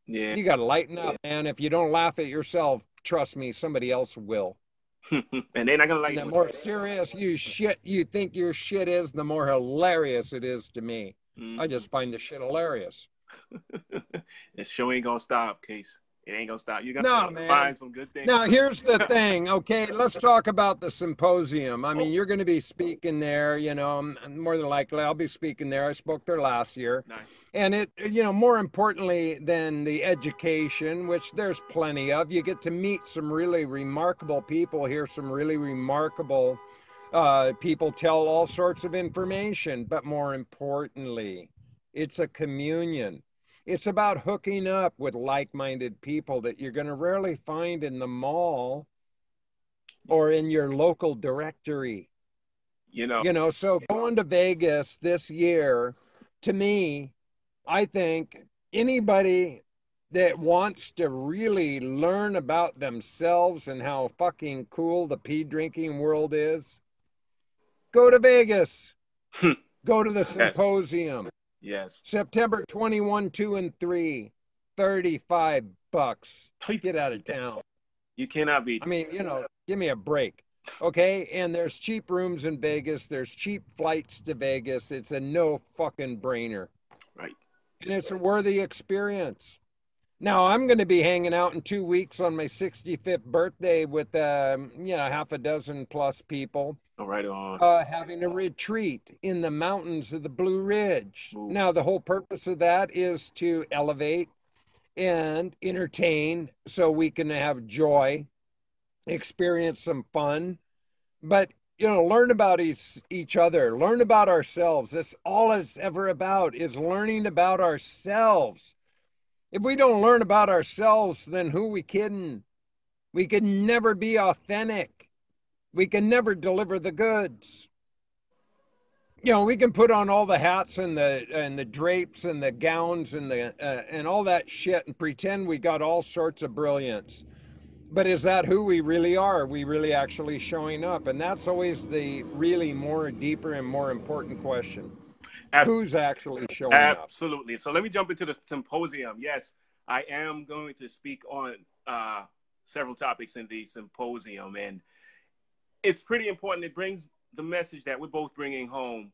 Yeah. You gotta lighten up, man. If you don't laugh at yourself, trust me, somebody else will. And they're not gonna like you. The more serious you think your shit is, the more hilarious it is to me. I just find the shit hilarious. This show ain't gonna stop, Case. It ain't gonna stop. You're gonna find some good things. Now, here's the thing, okay? Let's talk about the symposium. I mean, you're going to be speaking there, more than likely I'll be speaking there. I spoke there last year. Nice. And it, more importantly than the education, which there's plenty of, you get to meet some really remarkable people, hear some really remarkable people tell all sorts of information. But more importantly, it's a communion. It's about hooking up with like-minded people that you're going to rarely find in the mall or in your local directory. So going to Vegas this year, to me, I think anybody that wants to really learn about themselves and how fucking cool the pee drinking world is, go to Vegas. Go to the symposium. Yes. September 21, 2, and 3, $35. Get out of town. You cannot beat. I mean, give me a break. Okay? And there's cheap rooms in Vegas. There's cheap flights to Vegas. It's a no fucking brainer. Right. And it's a worthy experience. Now, I'm going to be hanging out in 2 weeks on my 65th birthday with, half a dozen plus people. All right on. Having a retreat in the mountains of the Blue Ridge. Ooh. Now, the whole purpose of that is to elevate and entertain so we can have joy, experience some fun, but, learn about each other, learn about ourselves. That's all it's ever about, is learning about ourselves. If we don't learn about ourselves, then who we kidding? We can never be authentic. We can never deliver the goods. We can put on all the hats and the drapes and the gowns and and all that shit and pretend we got all sorts of brilliance. But is that who we really are? Are we really actually showing up? And that's always the really more deeper and more important question. Who's actually showing up? Absolutely. So let me jump into the symposium. Yes, I am going to speak on several topics in the symposium, and it's pretty important. It brings the message that we're both bringing home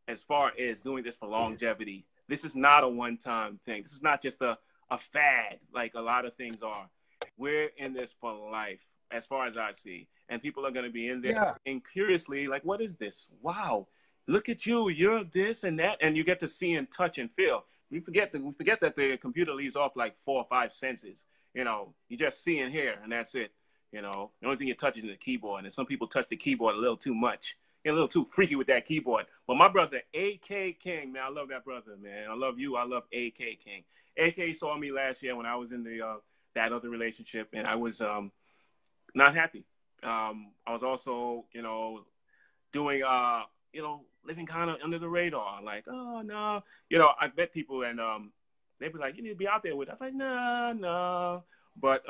as far as doing this for longevity. This is not a one-time thing. This is not just a a fad like a lot of things are. We're in this for life, as far as I see. And people are going to be in there and curiously, like, what is this? Wow, look at you. You're this and that. And you get to see and touch and feel. We forget that the computer leaves off like 4 or 5 senses. You know, you just see and hear, and that's it. You know, the only thing you're touching is the keyboard. And some people touch the keyboard a little too much. Get a little too freaky with that keyboard. But my brother, AK King, man, I love that brother, man. I love you. I love AK King. AK saw me last year when I was in the that other relationship, and I was not happy. I was also, you know, doing, you know, living kind of under the radar. Like, oh, no. You know, I met people, and they'd be like, you need to be out there with us. I was like, nah. But,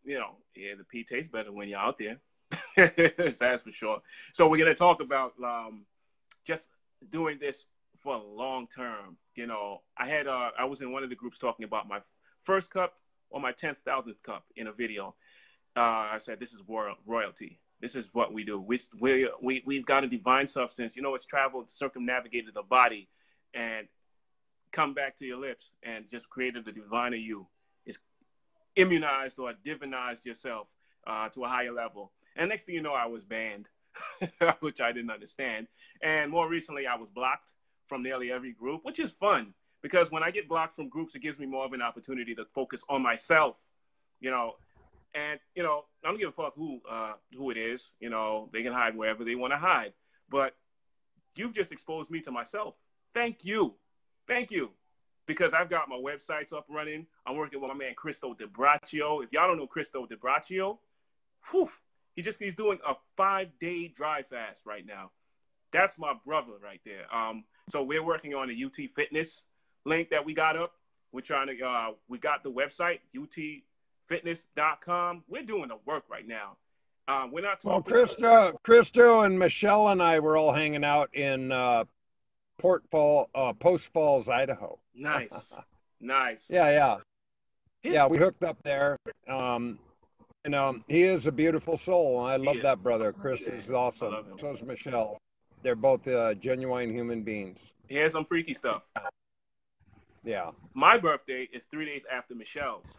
you know, yeah, the pee tastes better when you're out there. That's for sure. So we're going to talk about just doing this for long term. You know, I was in one of the groups talking about my first cup or my 10,000th cup in a video. I said, this is royalty. This is what we do. We've got a divine substance. You know, it's traveled, circumnavigated the body, and come back to your lips and just created the divine of you. It's immunized or divinized yourself to a higher level. And next thing you know, I was banned, which I didn't understand. And more recently, I was blocked from nearly every group, which is fun. Because when I get blocked from groups, it gives me more of an opportunity to focus on myself, you know. And, you know, I don't give a fuck who it is. You know, they can hide wherever they want to hide. But you've just exposed me to myself. Thank you. Thank you. Because I've got my websites up running. I'm working with my man, Cristo DeBraccio. If y'all don't know Cristo DeBraccio, he's doing a 5-day dry fast right now. That's my brother right there. So we're working on a UT Fitness link that we got up. We're trying to, we got the website, utfitness.com. We're doing the work right now. We're not talking. Well, Christo and Michelle and I were all hanging out in Post Falls, Idaho. Nice. Nice. Yeah, we hooked up there. You know, he is a beautiful soul. I love that brother. Chris is awesome. So is Michelle. They're both genuine human beings. Here's some freaky stuff. Yeah. My birthday is 3 days after Michelle's.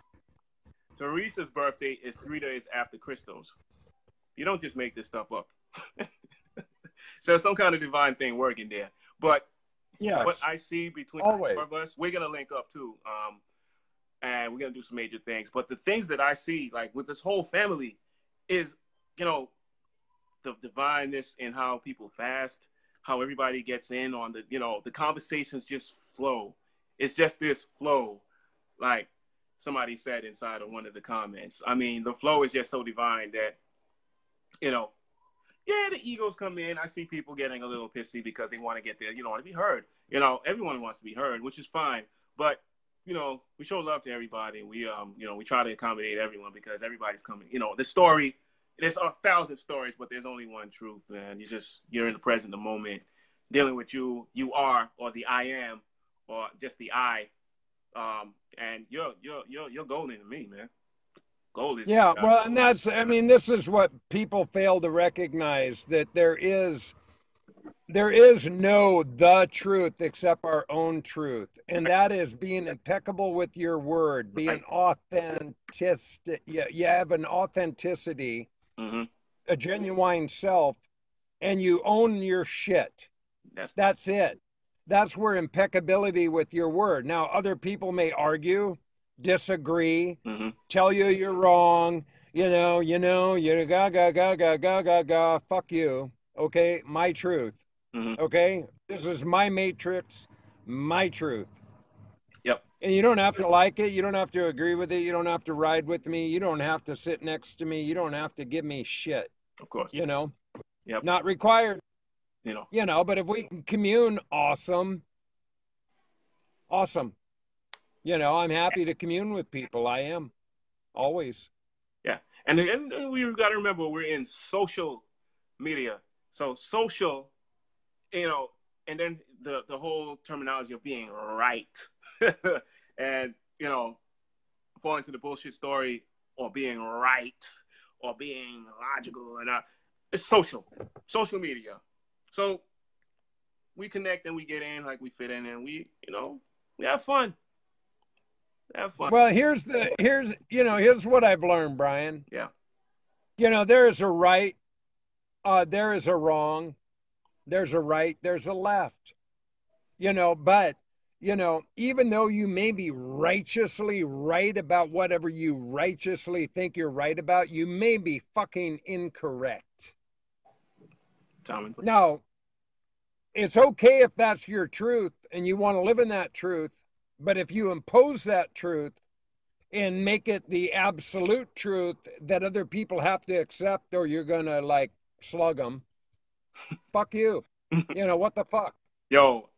Teresa's birthday is 3 days after Christo's. You don't just make this stuff up. So some kind of divine thing working there. But what I see between the four of us, we're going to link up too. And we're going to do some major things. But the things that I see, like with this whole family, is, you know, the divineness in how people fast, how everybody gets in on the, you know, the conversations just flow. It's just this flow, like somebody said inside of one of the comments. I mean, the flow is just so divine that, you know, yeah, the egos come in. I see people getting a little pissy because they want to get there, you know, want to be heard. You know, everyone wants to be heard, which is fine. But, you know, we show love to everybody. We, you know, we try to accommodate everyone because everybody's coming. You know, the story, there's 1,000 stories, but there's only one truth, man. You're in the present, the moment, dealing with you are, or the I am, or just the I. And you're golden to me, man. Golden. Yeah, well, and that's, I mean, this is what people fail to recognize, that there is no the truth except our own truth. And that is being impeccable with your word, being authentic. You have an authenticity, a genuine self, and you own your shit. That's it. That's where impeccability with your word. Now, other people may argue, disagree, tell you you're wrong, you're ga, fuck you. Okay, my truth. Okay, this is my matrix, my truth. Yep. And you don't have to like it. You don't have to agree with it. You don't have to ride with me. You don't have to sit next to me. You don't have to give me shit. Of course. You know? Yep. Not required. You know, but if we can commune, awesome. You know, I'm happy to commune with people. I am. Always. Yeah. And we've got to remember we're in social media. So social, you know, and then the whole terminology of being right. And, you know, fall into the bullshit story or being right or being logical. And it's social media. So we connect and we get in like we fit in and we, you know, we have fun. Have fun. Well, here's here's what I've learned, Brian. Yeah. There is a right, there is a wrong, there's a right, there's a left. But even though you may be righteously right about whatever you righteously think you're right about, you may be fucking incorrect. Now, it's okay if that's your truth and you want to live in that truth, but if you impose that truth and make it the absolute truth that other people have to accept, or you're gonna like slug them, fuck you. What the fuck? Yo,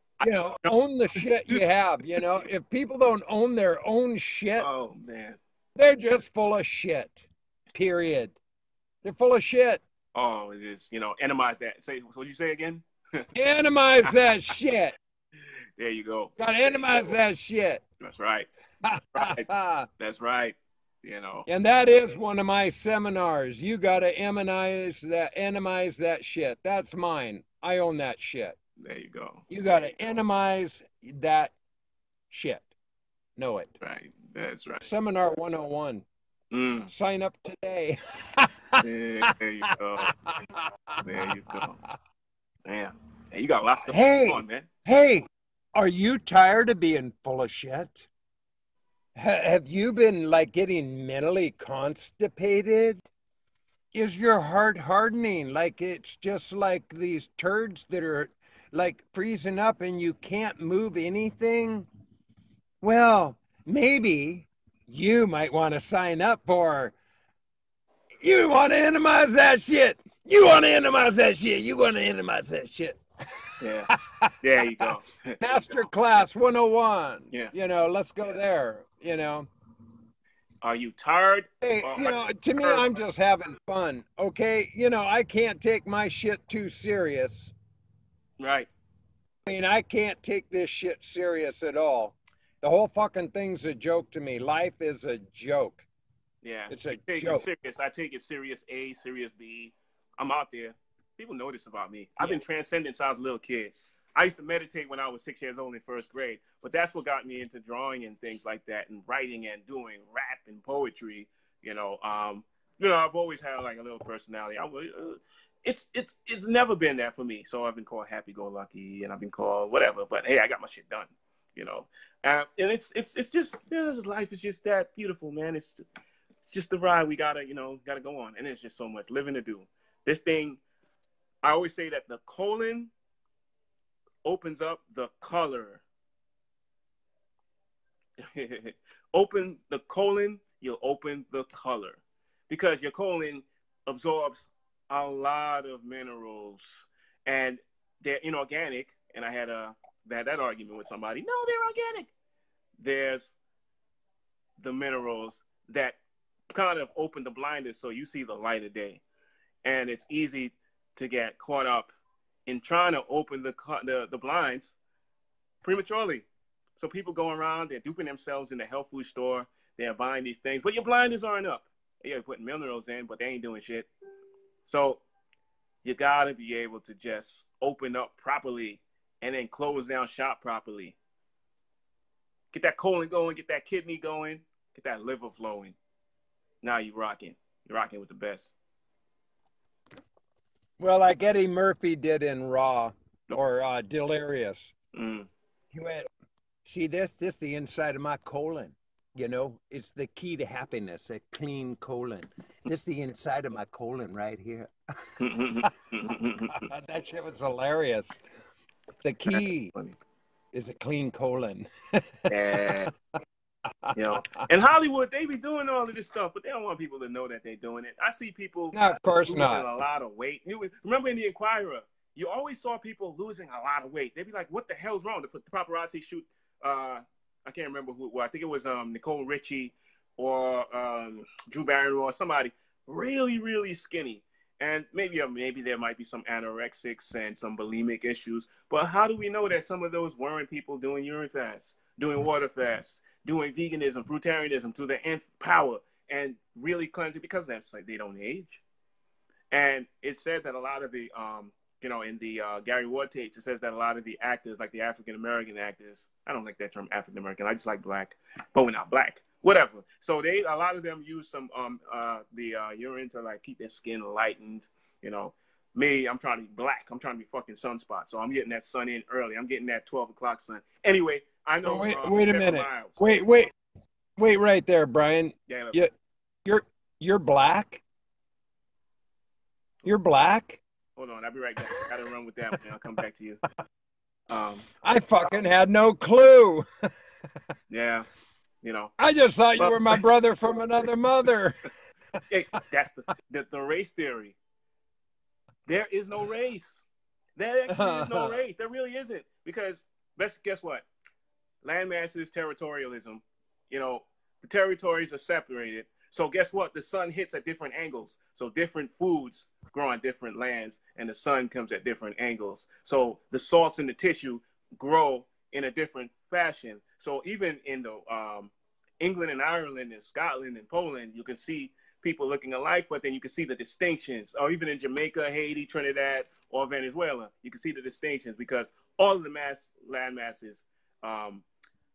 own the shit you have. If people don't own their own shit, oh man, they're just full of shit. Period. They're full of shit. Oh, it is. Animize that. Say what you say again. Animize that shit. There you go. Gotta animize that shit. That's right. That's right. And that is one of my seminars. You gotta animize that shit. That's mine. I own that shit. There you go. You gotta animize that shit. Know it. Right. That's right. Seminar 101. Sign up today. There you go. There you go. Man, hey, you got lots of stuff on, man. Hey, are you tired of being full of shit? Have you been like getting mentally constipated? Is your heart hardening? Like it's just like these turds that are like freezing up and you can't move anything? Well, maybe you might want to sign up for, you want to animize that shit. You want to animize that shit. You want to animize that shit. Yeah. There you go. Master Class 101. Yeah. Let's go there, Are you tired? Hey, to me, I'm just having fun, okay? I can't take my shit too serious. Right. I mean, I can't take this shit serious at all. The whole fucking thing's a joke to me. Life is a joke. Yeah. It's a joke. It serious. I take it serious A, serious B. I'm out there. People know this about me. I've been transcending since I was a little kid. I used to meditate when I was 6 years old in first grade, but that's what got me into drawing and things like that, and writing and doing rap and poetry. I've always had like a little personality. It's never been that for me. So I've been called happy-go-lucky, and I've been called whatever. But hey, I got my shit done. And it's just life is just that beautiful, man. It's just the ride we gotta go on, and it's just so much living to do. This thing, I always say that the colon opens up the color. Open the colon, you'll open the color, because your colon absorbs a lot of minerals, and they're inorganic. And I had that argument with somebody. No, they're organic. There's the minerals that kind of open the blinders so you see the light of day. And it's easy to get caught up in trying to open the blinds prematurely. So people go around, they're duping themselves in the health food store, they're buying these things, but your blinders aren't up. You're putting minerals in, but they ain't doing shit. So you gotta be able to just open up properly and then close down shop properly. Get that colon going, get that kidney going, get that liver flowing. Now you're rocking. You're rocking with the best. Well, like Eddie Murphy did in Raw or Delirious. He went, see this is the inside of my colon. It's the key to happiness, a clean colon. This is the inside of my colon right here. That shit was hilarious. The key is a clean colon. Yeah. In Hollywood, they be doing all of this stuff, but they don't want people to know that they're doing it. I see people of course losing not. a lot of weight. Remember in the Inquirer, you always saw people losing a lot of weight. They'd be like, what the hell's wrong? The paparazzi shoot, I can't remember who it was. I think it was Nicole Richie or Drew Barrymore or somebody really, really skinny. And maybe there might be some anorexics and some bulimic issues. But how do we know that some of those weren't people doing urine fasts, doing water fasts, doing veganism, fruitarianism to the nth power, and really cleansing? Because that's like they don't age. And it's said that a lot of the you know, in the Gary Ward tapes, it says that a lot of the actors, like the African American actors, I don't like that term African American. I just like black, but we're not black. Whatever. So a lot of them use some urine to like keep their skin lightened. You know, me, I'm trying to be black. I'm trying to be fucking sunspot. So I'm getting that sun in early. I'm getting that 12 o'clock sun. Anyway, I know. Wait a minute. Wait right there, Bryan. Yeah. You're black. You're black. Hold on, I'll be right back. I gotta run with that one. I'll come back to you. I fucking had no clue. Yeah, you know. I just thought you were my brother from another mother. Hey, that's the race theory. There is no race. There actually is no race. There really isn't. Because guess what? Landmass is territorialism. You know, the territories are separated. So guess what? The sun hits at different angles. So different foods grow on different lands, and the sun comes at different angles. So the salts in the tissue grow in a different fashion. So even in the England and Ireland and Scotland and Poland, you can see people looking alike, but then you can see the distinctions. Or even in Jamaica, Haiti, Trinidad, or Venezuela, you can see the distinctions because all of the land masses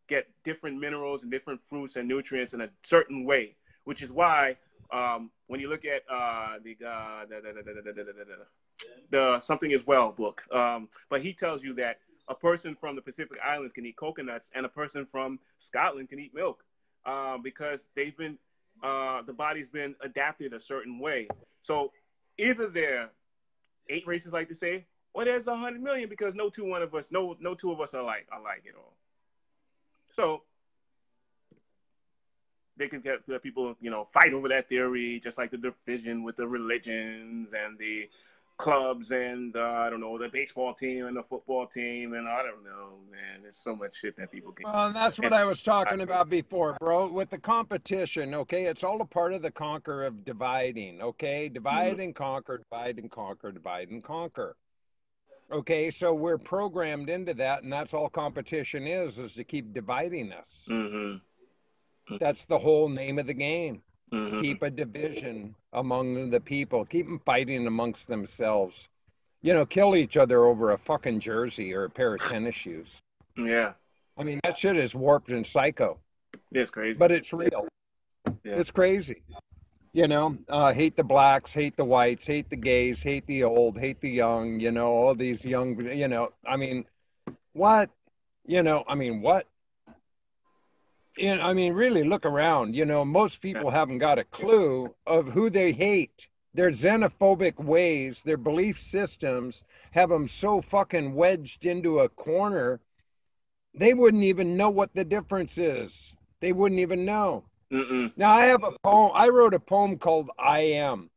get different minerals and different fruits and nutrients in a certain way. Which is why when you look at the Something Is Well book, but he tells you that a person from the Pacific Islands can eat coconuts and a person from Scotland can eat milk because they've been the body's been adapted a certain way. So either there are 8 races, like to say, or there's 100 million because no two of us are like at all. So they can get people, you know, fight over that theory, just like the division with the religions and the clubs and I don't know, the baseball team and the football team, and I don't know, man. There's so much shit that people can. Well, that's what I was talking about before, bro. With the competition, okay, it's all a part of the conquer of dividing, okay? Divide and conquer, divide and conquer, divide and conquer. Okay, so we're programmed into that, and that's all competition is to keep dividing us. That's the whole name of the game. Keep a division among the people. Keep them fighting amongst themselves. You know, kill each other over a fucking jersey or a pair of tennis shoes. Yeah. I mean, that shit is warped and psycho. It's crazy. But it's real. Yeah. It's crazy. You know, hate the blacks, hate the whites, hate the gays, hate the old, hate the young, you know, all these young, you know, I mean, what? You know, I mean, what? And I mean, really look around, you know, most people haven't got a clue of who they hate. Their xenophobic ways, their belief systems have them so fucking wedged into a corner, they wouldn't even know what the difference is. They wouldn't even know. Now, I have a poem. I wrote a poem called I Am.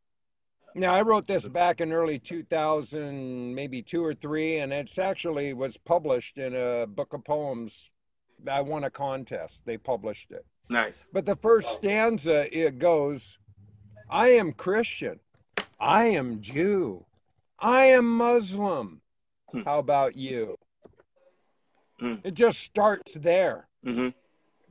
Now, I wrote this back in early 2000, maybe 2 or 3, and it's actually was published in a book of poems. I won a contest. They published it. Nice. But the first stanza, it goes, I am Christian. I am Jew. I am Muslim. How about you? It just starts there.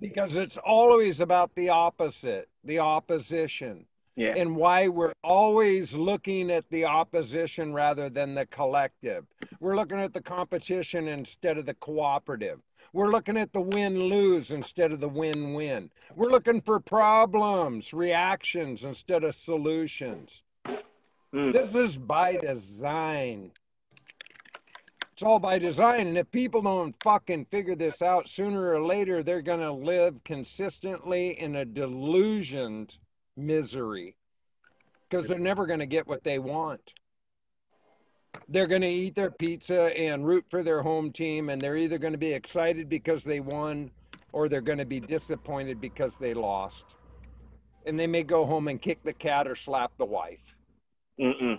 Because it's always about the opposite, the opposition. Yeah. And why we're always looking at the opposition rather than the collective. We're looking at the competition instead of the cooperative. We're looking at the win-lose instead of the win-win. We're looking for problems, reactions instead of solutions. This is by design. It's all by design. And if people don't fucking figure this out, sooner or later, they're going to live consistently in a delusioned misery because they're never going to get what they want. They're going to eat their pizza and root for their home team, and they're either going to be excited because they won or they're going to be disappointed because they lost. And they may go home and kick the cat or slap the wife. Yeah,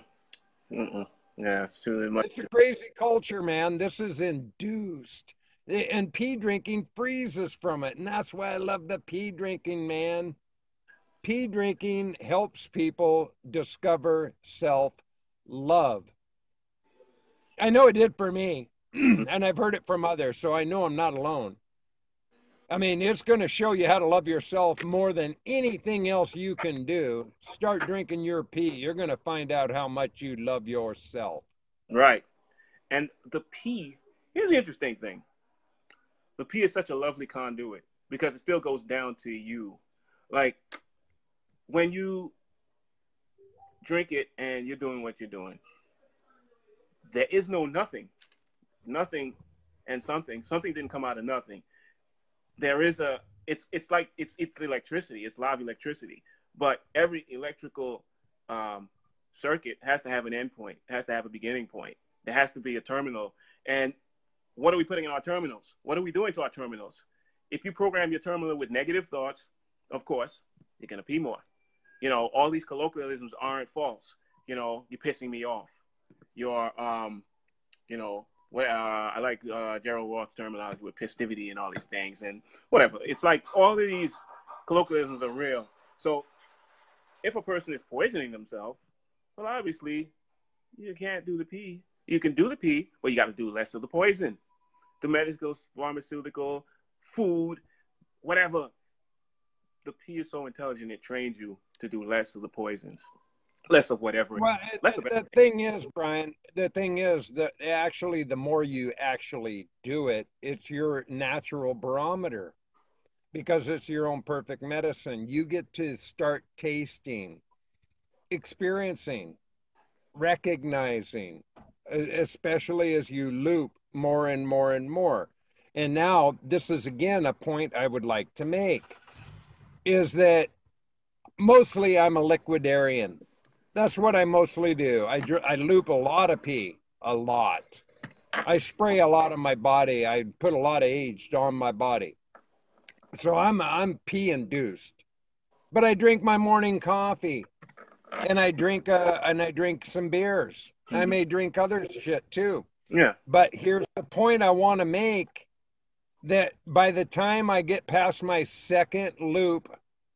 it's too much. It's a crazy culture, man. This is induced. And pee drinking frees us from it. And that's why I love the pee drinking, man. Pee drinking helps people discover self-love. I know it did for me, and I've heard it from others, so I know I'm not alone. I mean, it's going to show you how to love yourself more than anything else you can do. Start drinking your pee. You're going to find out how much you love yourself. Right. And the pee, here's the interesting thing. The pee is such a lovely conduit because it still goes down to you. Like when you drink it and you're doing what you're doing, there is no nothing. Nothing and something. Something didn't come out of nothing. There is a, it's like, it's electricity. It's live electricity. But every electrical circuit has to have an endpoint. It has to have a beginning point. There has to be a terminal. And what are we putting in our terminals? What are we doing to our terminals? If you program your terminal with negative thoughts, of course, you're going to pee more. You know, all these colloquialisms aren't false. You know, you're pissing me off. You're, you know, what I like Gerald Roth's terminology with pistivity and all these things and whatever. It's like all of these colloquialisms are real. So if a person is poisoning themselves, well, obviously, you can't do the pee. You can do the pee, but you got to do less of the poison. The medical, pharmaceutical, food, whatever. The pee is so intelligent, it trains you to do less of the poisons. Less of whatever. Well, the thing is, Bryan, the thing is that actually the more you actually do it, it's your natural barometer because it's your own perfect medicine. You get to start tasting, experiencing, recognizing, especially as you loop more and more and more. And now this is again a point I would like to make is that mostly I'm a liquidarian. That's what I mostly do. I loop a lot of pee, a lot. I spray a lot on my body. I put a lot of aged on my body. So I'm pee induced. But I drink my morning coffee, and I drink some beers. Mm-hmm. I may drink other shit too. Yeah. But here's the point I want to make: that by the time I get past my second loop,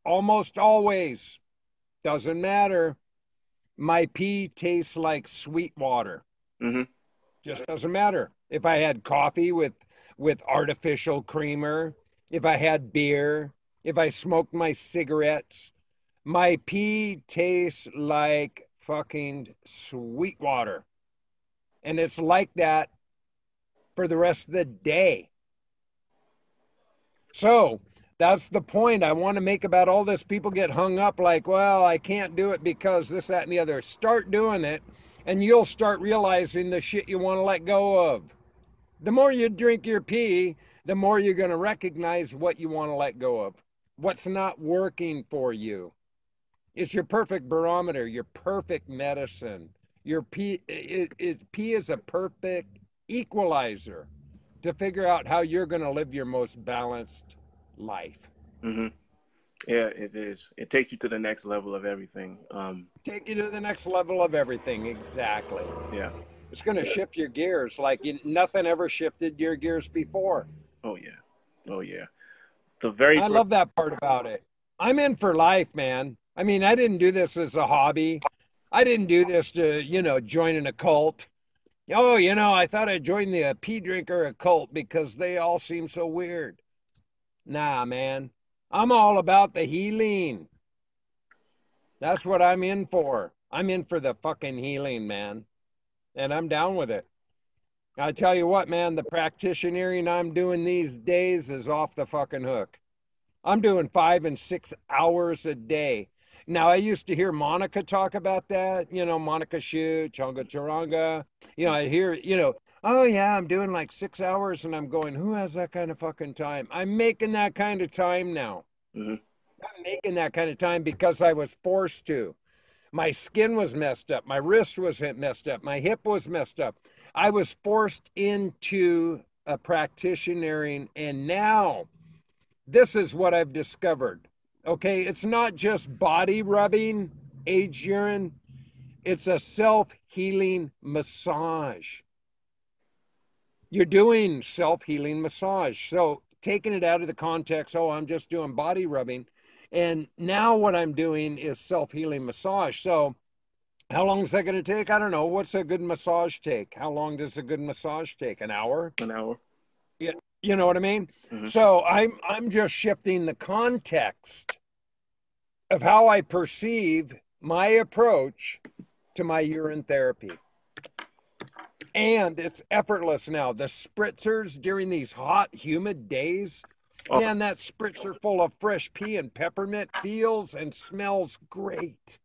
almost always, doesn't matter, my pee tastes like sweet water. Mm-hmm. Just doesn't matter. If I had coffee with artificial creamer, if I had beer, if I smoked my cigarettes, my pee tastes like fucking sweet water. And it's like that for the rest of the day. So that's the point I want to make about all this. People get hung up like, well, I can't do it because this, that, and the other. Start doing it, and you'll start realizing the shit you want to let go of. The more you drink your pee, the more you're going to recognize what you want to let go of, what's not working for you. It's your perfect barometer, your perfect medicine. Your pee is a perfect equalizer to figure out how you're going to live your most balanced life. Mm-hmm. Yeah, it is. It takes you to the next level of everything. Take you to the next level of everything. Exactly. Yeah. It's going to shift your gears like nothing ever shifted your gears before. Oh yeah. Oh yeah. I love that part about it. I'm in for life, man. I mean, I didn't do this as a hobby. I didn't do this to, join an occult. Oh, I thought I'd join the pee drinker occult because they all seem so weird. Nah, man. I'm all about the healing. That's what I'm in for. I'm in for the fucking healing, man. And I'm down with it. I tell you what, man, the practitionering I'm doing these days is off the fucking hook. I'm doing 5 and 6 hours a day. Now, I used to hear Monica talk about that, Monica Shu, Chonga Charanga. I hear, oh yeah, I'm doing like 6 hours, and I'm going, who has that kind of fucking time? I'm making that kind of time now. Mm-hmm. I'm making that kind of time because I was forced to. My skin was messed up. My wrist was messed up. My hip was messed up. I was forced into a practitionering, and now this is what I've discovered. Okay, it's not just body rubbing, aged urine. It's a self-healing massage. You're doing self-healing massage. So taking it out of the context, oh, I'm just doing body rubbing. And now what I'm doing is self-healing massage. So how long is that going to take? I don't know. What's a good massage take? How long does a good massage take? An hour? An hour. Yeah. You know what I mean? Mm-hmm. So I'm just shifting the context of how I perceive my approach to my urine therapy. And it's effortless now. The spritzers during these hot, humid days, Oh, man, that spritzer full of fresh pea and peppermint feels and smells great.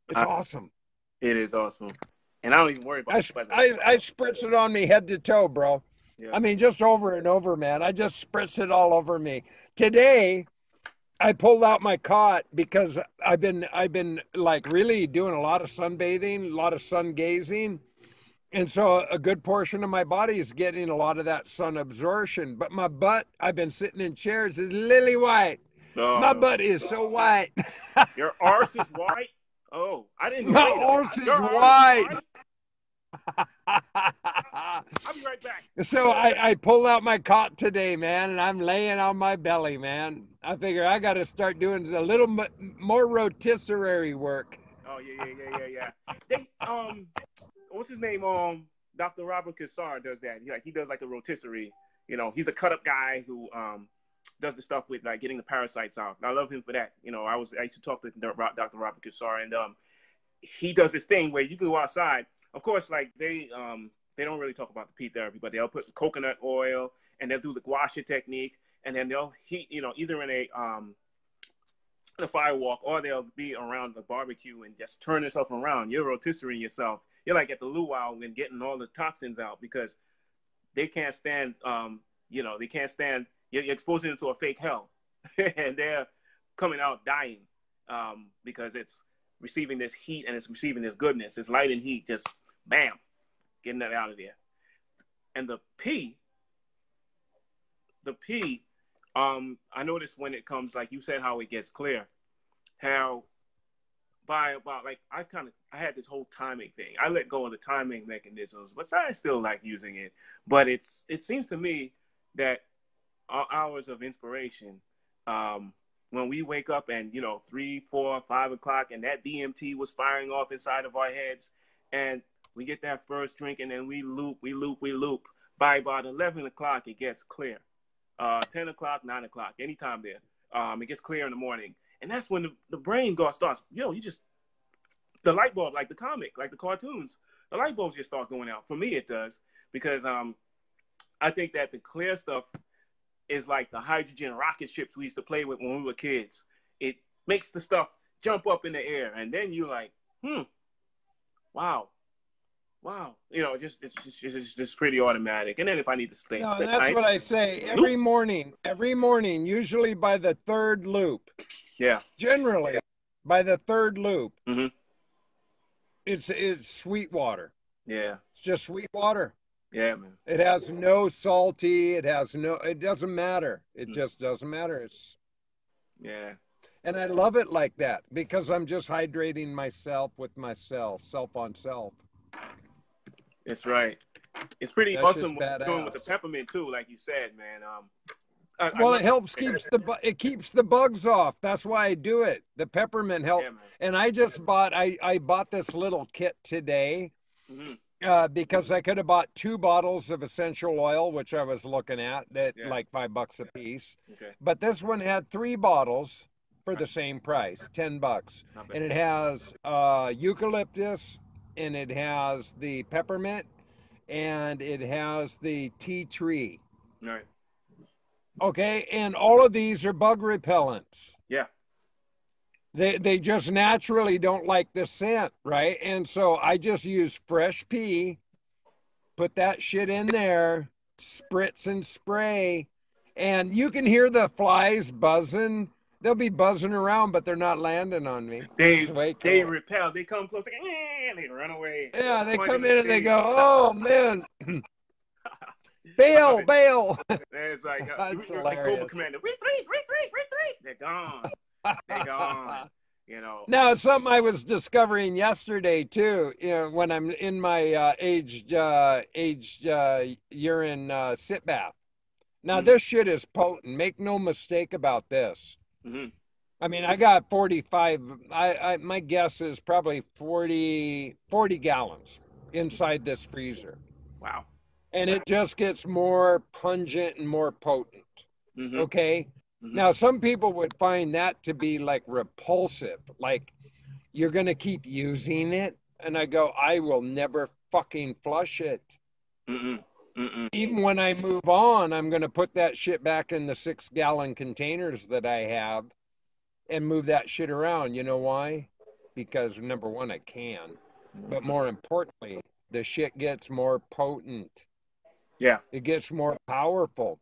It's awesome. it is awesome. And I don't even worry about I, the weather. I spritz it on me head to toe, bro. Yeah. I mean, just over and over, man. I just spritz it all over me. Today, I pulled out my cot because I've been like really doing a lot of sunbathing, a lot of sun gazing. And so a good portion of my body is getting a lot of that sun absorption. But my butt, I've been sitting in chairs, is lily white. My butt is so white. Your arse is white? Oh, I didn't know. My arse is white. I'll be right back. So I pulled out my cot today, man, and I'm laying on my belly, man. I figure I got to start doing a little more rotisserie work. Oh, yeah. They, what's his name? Dr. Robert Kassar does that. He does like a rotisserie. You know, he's the cut up guy who does the stuff with like getting the parasites out. I love him for that. You know, I used to talk to Dr. Robert Kassar, and he does this thing where you can go outside. Of course, like they don't really talk about the pea therapy, but they'll put coconut oil and they'll do the gua sha technique, and then they'll heat, you know, either in a firewalk or they'll be around the barbecue and just turn yourself around. You're rotisserie yourself. You're like at the luau and getting all the toxins out because they can't stand, they can't stand, you're exposing them to a fake hell and they're coming out dying because it's receiving this heat and it's receiving this goodness. It's light and heat, just bam, getting that out of there. And the pea, I noticed when it comes, like you said, how it gets clear, how by about like I had this whole timing thing. I let go of the timing mechanisms, but I still like using it. But it seems to me that our hours of inspiration, when we wake up and 3, 4, 5 o'clock, and that DMT was firing off inside of our heads, and we get that first drink, and then we loop. By about 11 o'clock, it gets clear. 10 o'clock, 9 o'clock, anytime there. It gets clear in the morning. And that's when the brain starts, the light bulb, like the comic, like the cartoons, the light bulbs just start going out. For me, it does. Because I think that the clear stuff is like the hydrogen rocket ships we used to play with when we were kids. It makes the stuff jump up in the air. And then you're like, wow. It's just pretty automatic. And then if I need to stay, no, and that's what I say every morning, usually by the third loop. Yeah. Generally, by the third loop, it's sweet water. Yeah. It's just sweet water. Yeah, man. It has no salty. It doesn't matter. It just doesn't matter. Yeah. And I love it like that because I'm just hydrating myself with myself, self on self. That's right. It's pretty That's awesome what you're doing with the peppermint too, like you said, man. It helps keeps the bugs off. That's why I do it. The peppermint helps. Yeah, and I just bought this little kit today because I could have bought 2 bottles of essential oil, which I was looking at like $5 a piece. Okay. But this one had 3 bottles for the same price, $10, and it has eucalyptus, and it has the peppermint, and it has the tea tree. All right. Okay, and all of these are bug repellents. Yeah. They just naturally don't like the scent, right? And so I just use fresh pea, put that shit in there, spritz and spray, and you can hear the flies buzzing. They'll be buzzing around, but they're not landing on me. They repel. They come close, and they run away. Yeah, they come in and they go, oh, man. Bail. It's like, that's hilarious. The Cobra Commander, retreat. They're gone. Now, it's something I was discovering yesterday, too, when I'm in my aged urine sit bath. Now, this shit is potent. Make no mistake about this. I mean, I got 45. My guess is probably 40 gallons inside this freezer. Wow. And it just gets more pungent and more potent. Okay? Now, some people would find that to be like repulsive. Like, you're going to keep using it? And I go, I will never fucking flush it. Mm-mm. Mm-mm. Even when I move on, I'm going to put that shit back in the 6-gallon containers that I have and move that shit around. You know why? Because number one, I can. But more importantly, the shit gets more potent. Yeah. It gets more powerful.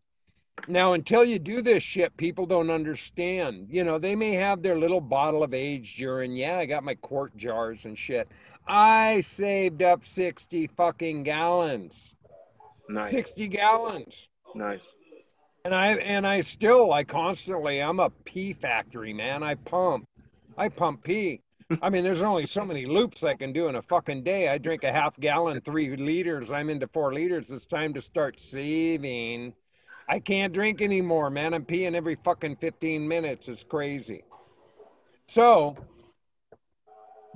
Now, until you do this shit, people don't understand. You know, they may have their little bottle of aged urine. Yeah, I got my quart jars and shit. I saved up 60 fucking gallons. Nice. 60 gallons. Nice. And I constantly, I'm a pee factory, man. I pump pee. I mean, there's only so many loops I can do in a fucking day. I drink a half gallon, 3 liters. I'm into 4 liters. It's time to start saving. I can't drink anymore, man. I'm peeing every fucking 15 minutes. It's crazy. So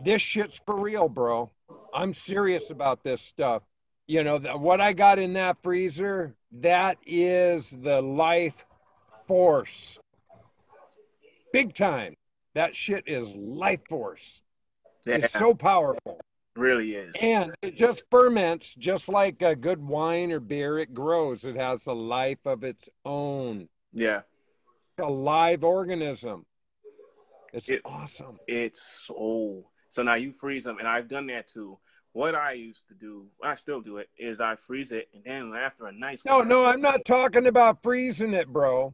this shit's for real, bro. I'm serious about this stuff. You know, what I got in that freezer, that is the life force. Big time. That shit is life force. Yeah. It's so powerful. Really is. And it just ferments, just like a good wine or beer. It grows. It has a life of its own. Yeah. A live organism. It's awesome. It's so now you freeze them, and I've done that too. What I used to do, I still do it, is I freeze it, and then after a nice No, I'm not talking about freezing it, bro.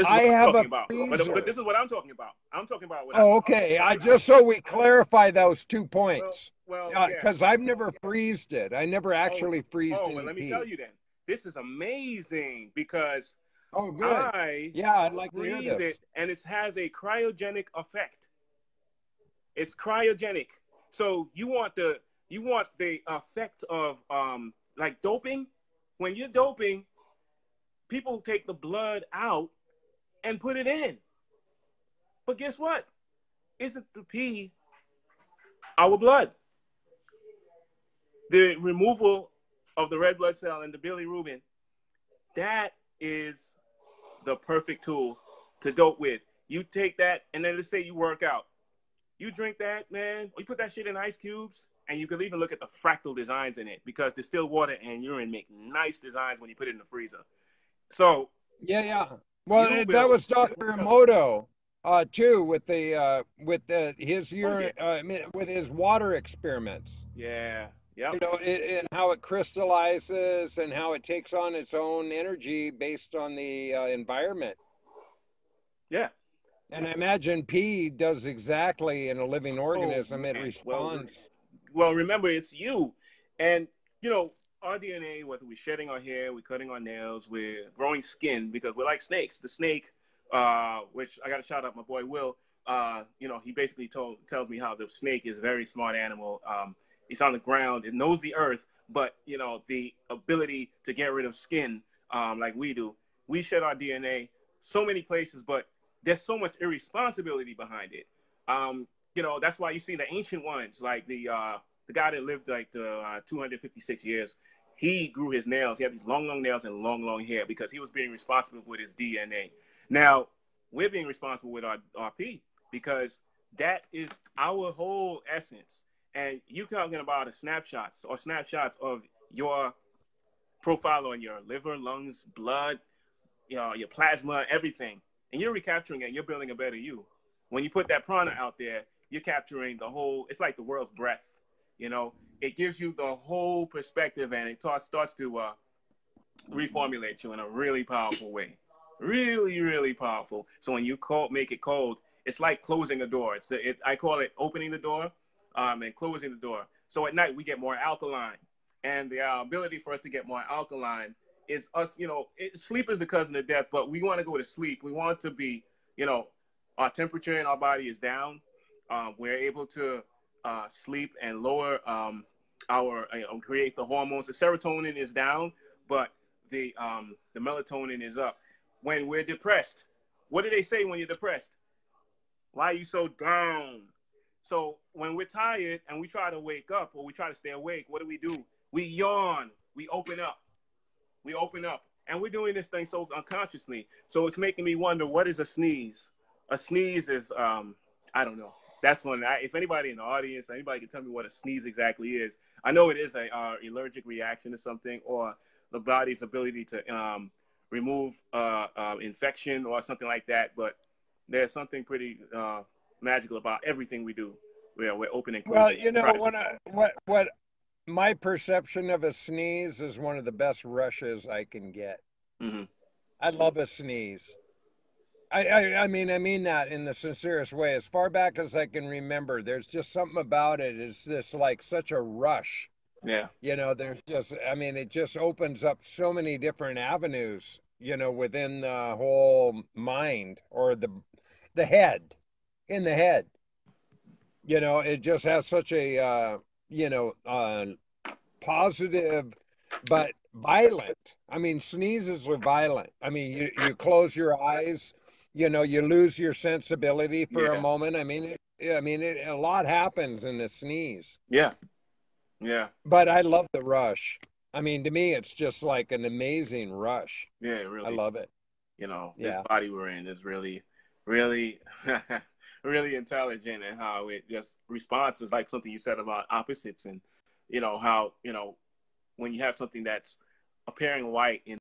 I have a freezer. But this is what I'm talking about. I'm talking about what okay. Just so we clarify those 2 points. Well, because I've never freezed it. I never actually freezed any well, let me pee. tell you then. This is amazing because good. I'd like to hear this. It, and it has a cryogenic effect. It's cryogenic. So you want the effect of like doping. When you're doping, people take the blood out and put it in. But guess what? Isn't the pee our blood? The removal of the red blood cell and the bilirubin, that is the perfect tool to dope with. You take that, and then let's say you work out. You drink that, man, or you put that shit in ice cubes, and you can even look at the fractal designs in it because distilled water and urine make nice designs when you put it in the freezer. So yeah. Well, that was Dr. Emoto, too, with his urine, with his water experiments. Yeah. Yep. You know, and how it crystallizes and how it takes on its own energy based on the environment. Yeah. And I imagine pee does exactly in a living organism. It responds. Well, remember, it's you. And, you know, our DNA, whether we're shedding our hair, we're cutting our nails, we're growing skin, because we're like snakes. The snake, which I got to shout out my boy Will, you know, he basically tells me how the snake is a very smart animal. It's on the ground. It knows the earth, but, you know, the ability to get rid of skin like we do. We shed our DNA so many places, but there's so much irresponsibility behind it. You know, that's why you see the ancient ones, like the guy that lived like 256 years. He grew his nails. He had these long, long nails and long, long hair because he was being responsible with his DNA. Now, we're being responsible with our pee because that is our whole essence. And you're talking about snapshots of your profile on your liver, lungs, blood, you know, your plasma, everything. And you're recapturing it and you're building a better you. When you put that prana out there, you're capturing the whole, it's like the world's breath, you know. It gives you the whole perspective and it starts to reformulate you in a really powerful way. Really, really powerful. So when you make it cold, it's like closing a door. I call it opening the door and closing the door. So at night, we get more alkaline. And the ability for us to get more alkaline is us, you know, sleep is the cousin of death, but we want to go to sleep. We want to be, you know, our temperature in our body is down. We're able to sleep and lower create the hormones. The serotonin is down, but the melatonin is up. When we're depressed, what do they say when you're depressed? Why are you so down? So when we're tired and we try to wake up or we try to stay awake, what do? We yawn. We open up. And we're doing this thing so unconsciously. So it's making me wonder, what is a sneeze? A sneeze is, I don't know. that's when if anybody in the audience, anybody can tell me what a sneeze exactly is. I know it is a allergic reaction to something, or the body's ability to remove infection or something like that. But there's something pretty magical about everything we do. We're open and closed. Well, you know, what my perception of a sneeze is one of the best rushes I can get. Mm-hmm. I love a sneeze. I mean that in the sincerest way. As far back as I can remember, there's just something about it. It's just like such a rush. Yeah. You know, there's just, I mean, it just opens up so many different avenues, you know, within the whole mind or the head, in the head. You know, it just has such a, you know, positive, but violent. I mean, sneezes are violent. I mean, you close your eyes, you know, you lose your sensibility for a Yeah. moment. A lot happens in a sneeze. Yeah. Yeah. But I love the rush. I mean, to me, it's just like an amazing rush. Yeah. I Really. love it. You know, this Yeah. body we're in is really, really, really intelligent, and how it just responds is like something you said about opposites, and you know how when you have something that's appearing white in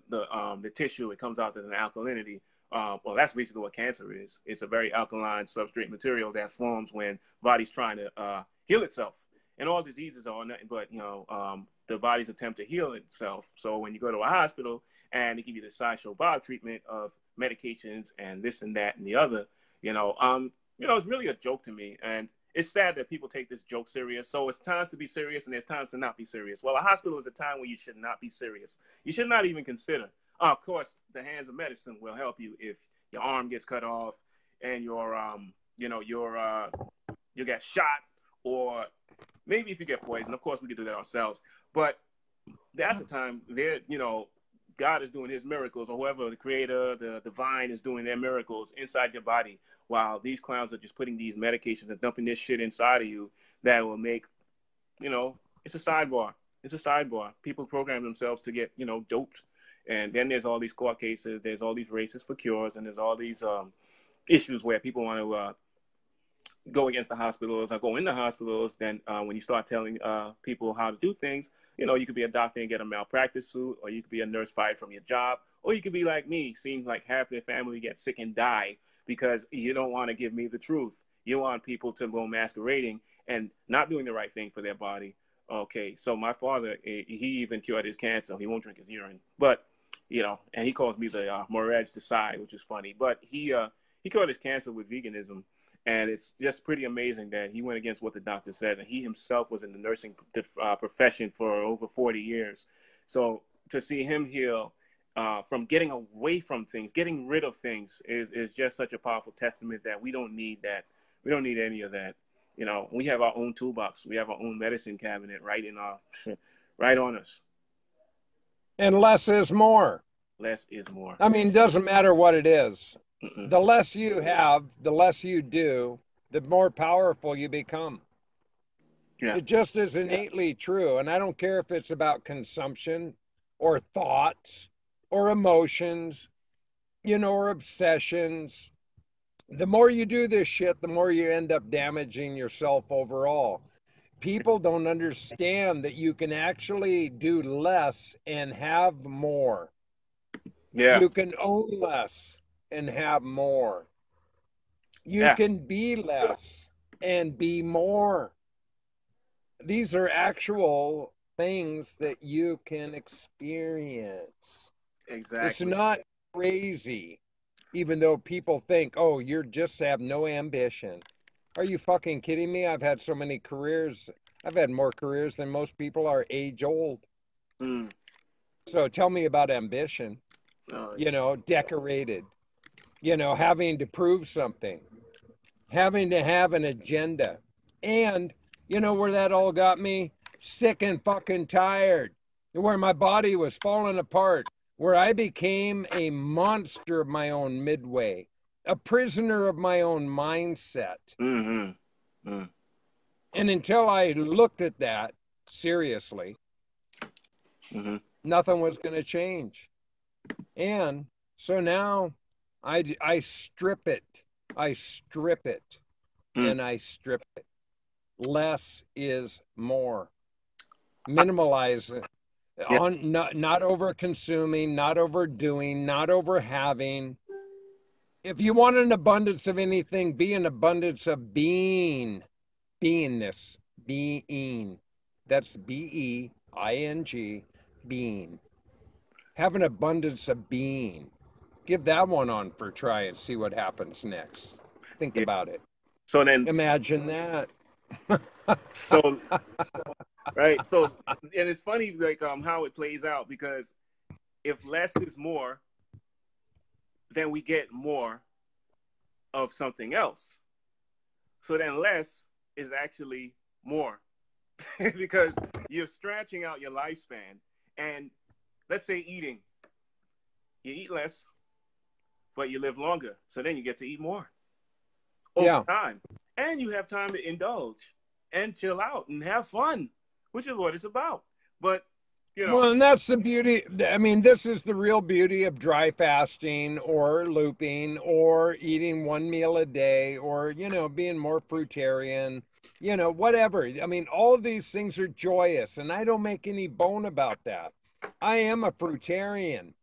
the tissue, it comes out as an alkalinity. Well, that's basically what cancer is. It's a very alkaline substrate material that forms when body's trying to heal itself. And all diseases are nothing but, the body's attempt to heal itself. So when you go to a hospital and they give you the sideshow Bob treatment of medications and this and that and the other, it's really a joke to me. And it's sad that people take this joke serious. So it's times to be serious and there's times to not be serious. Well, a hospital is a time when you should not be serious. You should not even consider. Of course, the hands of medicine will help you if your arm gets cut off and you get shot, or maybe if you get poisoned. Of course, we can do that ourselves. But that's the time there, God is doing his miracles, or whoever, the creator, the divine, is doing their miracles inside your body, while these clowns are just putting these medications and dumping this shit inside of you that will make, it's a sidebar. It's a sidebar. People program themselves to get, doped. And then there's all these court cases. There's all these races for cures. And there's all these issues where people want to go against the hospitals or go into hospitals. Then when you start telling people how to do things, you could be a doctor and get a malpractice suit, or you could be a nurse fired from your job, or you could be like me. Seems like half their family get sick and die because you don't want to give me the truth. You want people to go masquerading and not doing the right thing for their body. Okay, so my father, he even cured his cancer. He won't drink his urine, but and he calls me the Morage Decide, which is funny. But he cured his cancer with veganism. And it's just pretty amazing that he went against what the doctor says. And he himself was in the nursing profession for over 40 years. So to see him heal from getting away from things, getting rid of things is just such a powerful testament that we don't need that. We don't need any of that. We have our own toolbox. We have our own medicine cabinet right on us. And less is more. Less is more. I mean, it doesn't matter what it is. Mm-mm. The less you have, the less you do, the more powerful you become. Yeah. It just is innately true. And I don't care if it's about consumption or thoughts or emotions, or obsessions. The more you do this shit, the more you end up damaging yourself overall. People don't understand that you can actually do less and have more. Yeah. You can own less and have more. You can be less and be more. These are actual things that you can experience. Exactly. It's not crazy, even though people think, oh, you're just have no ambition. Are you fucking kidding me? I've had so many careers. I've had more careers than most people are age old. Mm. So tell me about ambition. Decorated. Having to prove something, having to have an agenda. And where that all got me? Sick and fucking tired. Where my body was falling apart. Where I became a monster of my own midway. A prisoner of my own mindset. Mm-hmm. Mm. And until I looked at that seriously, mm-hmm. nothing was going to change. And so now I strip it. I strip it Mm. and I strip it. Less is more. Minimalize it. Yeah. Not over consuming, not overdoing, not over having. If you want an abundance of anything, be an abundance of being. Beingness. Being. That's BEING. Being. Have an abundance of being. Give that one on for a try and see what happens next. Think Yeah. about it. So then, Imagine that. so right. So, and it's funny, like how it plays out, because if less is more, then we get more of something else. So then less is actually more because you're stretching out your lifespan. And let's say eating, you eat less, but you live longer. So then you get to eat more over Yeah. time. And you have time to indulge and chill out and have fun, which is what it's about. But, you know, Well, and that's the beauty. I mean, this is the real beauty of dry fasting or looping or eating one meal a day or, being more fruitarian, whatever. I mean, all of these things are joyous, and I don't make any bone about that. I am a fruitarian,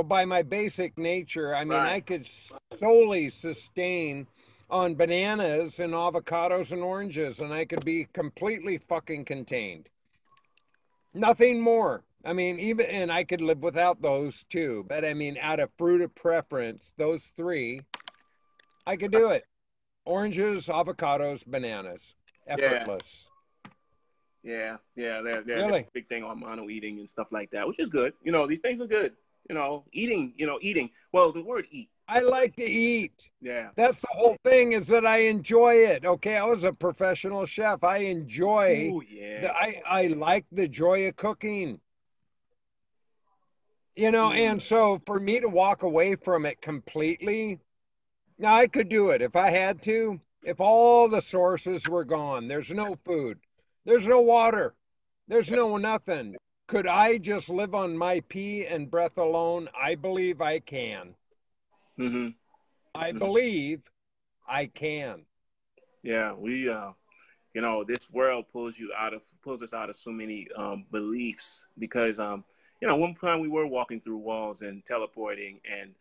by my basic nature. I mean, I right. could solely sustain on bananas and avocados and oranges, and I could be completely fucking contained. Nothing more. I mean, even, and I could live without those too, but I mean, out of fruit of preference, those three, I could do it. Oranges, avocados, bananas. Yeah. Effortless. Yeah. They're a Really. big thing on mono eating and stuff like that, which is good. You know, these things are good. Eating. Well, the word eat. I like to eat. Yeah. That's the whole thing is that I enjoy it. Okay. I was a professional chef. I enjoy Oh, yeah. I like the joy of cooking. And Mm. so for me to walk away from it completely, now, I could do it if I had to. If all the sources were gone, there's no food, there's no water, there's no nothing. Could I just live on my pee and breath alone? I believe I can. Mm-hmm. I Mm-hmm. believe I can. Yeah, this world pulls us out of so many beliefs because one time we were walking through walls and teleporting and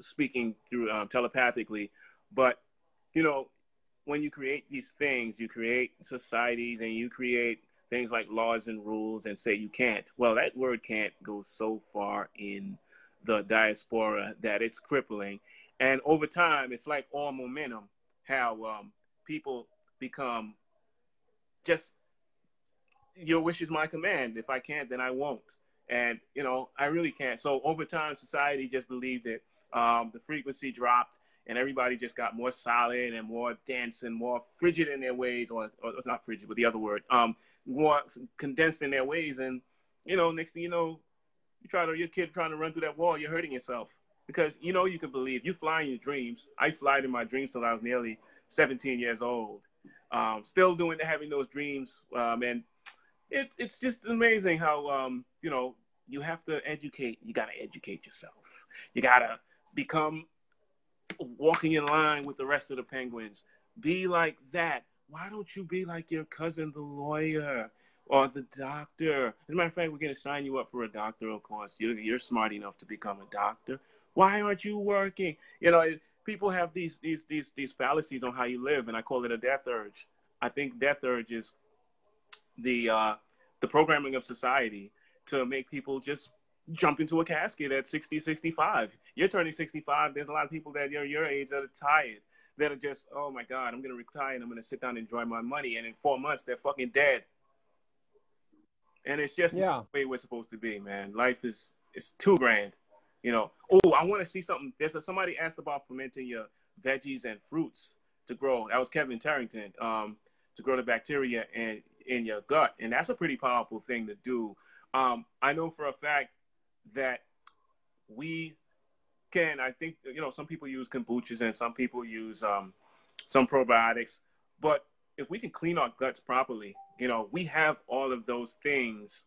speaking through telepathically, but you know when you create these things, you create societies and you create things like laws and rules and say you can't. Well, that word can't goes so far in the diaspora that it's crippling. And over time, it's like all momentum, how people become just your wish is my command. If I can't, then I won't. And, I really can't. So over time, society just believed that the frequency dropped and everybody just got more solid and more dense and more frigid in their ways, or it's not frigid, but the other word, more condensed in their ways. And, next thing you know, your kid trying to run through that wall, you're hurting yourself because, you can believe you fly in your dreams. I fly in my dreams till I was nearly 17 years old. Still having those dreams. And it's just amazing how you have to educate. You got to educate yourself. You got to become walking in line with the rest of the penguins. Be like that. Why don't you be like your cousin, the lawyer or the doctor? As a matter of fact, we're going to sign you up for a doctoral course. You're smart enough to become a doctor. Why aren't you working? People have these fallacies on how you live, and I call it a death urge. I think death urge is the programming of society to make people just jump into a casket at 60, 65. You're turning 65. There's a lot of people that are your age that are tired, that are just, oh my God, I'm going to retire and I'm going to sit down and enjoy my money. And in 4 months, they're fucking dead. And it's just not Yeah. the way we're supposed to be, man. Life is too grand. Oh, I want to see something. Somebody asked about fermenting your veggies and fruits to grow. That was Kevin Tarrington, to grow the bacteria in your gut. And that's a pretty powerful thing to do. I know for a fact that we can, I think, some people use kombuchas and some people use some probiotics. But if we can clean our guts properly, we have all of those things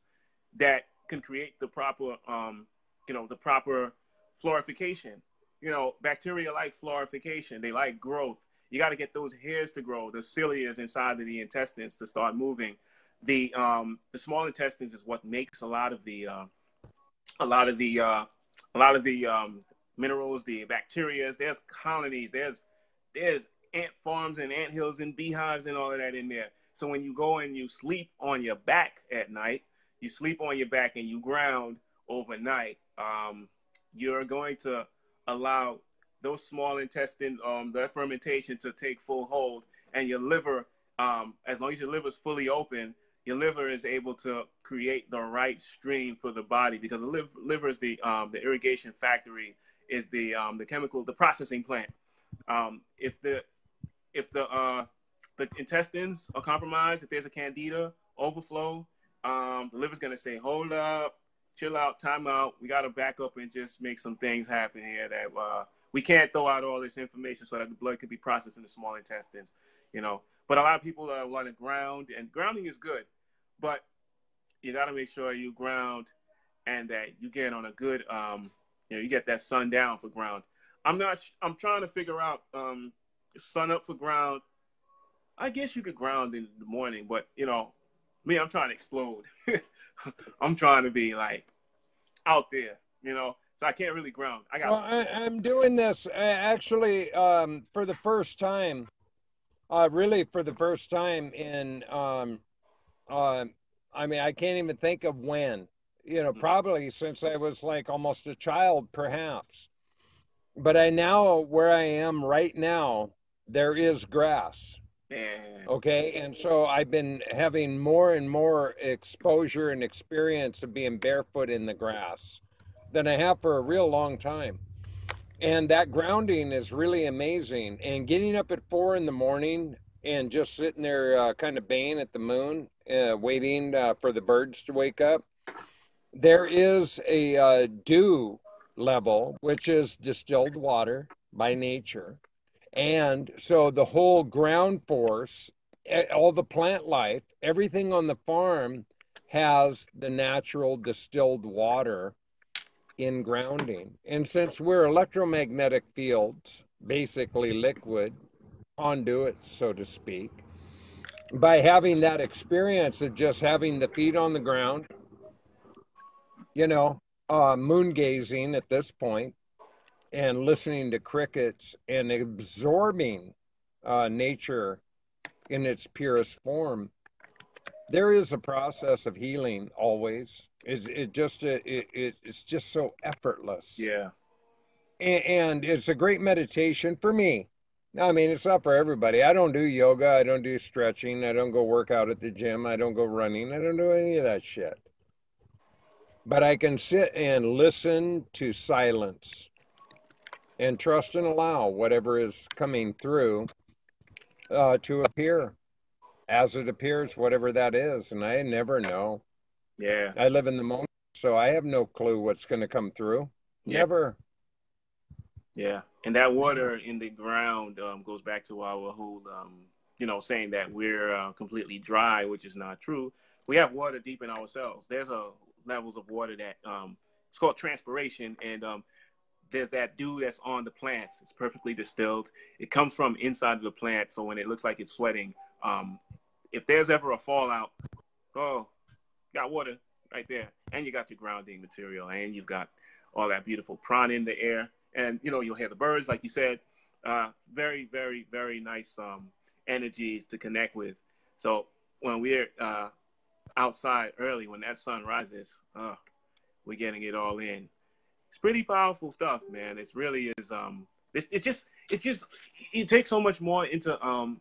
that can create the proper, the proper florification. Bacteria like florification. They like growth. You got to get those hairs to grow, the cilia inside of the intestines to start moving. The small intestines is what makes a lot of the minerals, the bacteria. There's colonies. There's ant farms and ant hills and beehives and all of that in there. So when you go and you sleep on your back at night, you sleep on your back and you ground overnight, you're going to allow those small intestine, the fermentation to take full hold, and your liver, as long as your liver is fully open, your liver is able to create the right stream for the body, because the liver is the irrigation factory, is the chemical, the processing plant. If the intestines are compromised, if there's a candida overflow, the liver's going to say, hold up, chill out, time out. We got to back up and just make some things happen here that we can't throw out all this information so that the blood could be processed in the small intestines, But a lot of people want to ground, and grounding is good, but you got to make sure you ground and that you get on a good, you get that sun down for ground. I'm trying to figure out sun up for ground. I guess you could ground in the morning, but me, I'm trying to explode. I'm trying to be like out there, so I can't really ground. I'm doing this actually for the first time, really for the first time in, I mean, I can't even think of when, probably since I was like almost a child, perhaps. But where I am right now, there is grass. Okay, and so I've been having more and more exposure and experience of being barefoot in the grass than I have for a real long time. And that grounding is really amazing. And getting up at 4 in the morning and just sitting there kind of baying at the moon, waiting for the birds to wake up. There is a dew level, which is distilled water by nature. And so the whole ground force, all the plant life, everything on the farm has the natural distilled water in grounding. And since we're electromagnetic fields, basically liquid conduits, so to speak, by having that experience of just having the feet on the ground, moon gazing at this point, and listening to crickets and absorbing nature in its purest form, there is a process of healing always. It's just so effortless. Yeah. And it's a great meditation for me. I mean, it's not for everybody. I don't do yoga. I don't do stretching. I don't go work out at the gym. I don't go running. I don't do any of that shit. But I can sit and listen to silence and trust and allow whatever is coming through to appear as it appears, whatever that is. And I never know. Yeah. I live in the moment, so I have no clue what's going to come through. Yeah. Never. Yeah. And that water in the ground goes back to our whole, saying that we're completely dry, which is not true. We have water deep in ourselves. There's levels of water that it's called transpiration, and there's that dew that's on the plants. It's perfectly distilled. It comes from inside of the plant, so when it looks like it's sweating, if there's ever a fallout, got water right there, and you got your grounding material, and you've got all that beautiful prana in the air, and you'll hear the birds, like you said. Very, very, very nice energies to connect with. So when we're outside early, when that sun rises, we're getting it all in. It's pretty powerful stuff, man. It really is. You take so much more into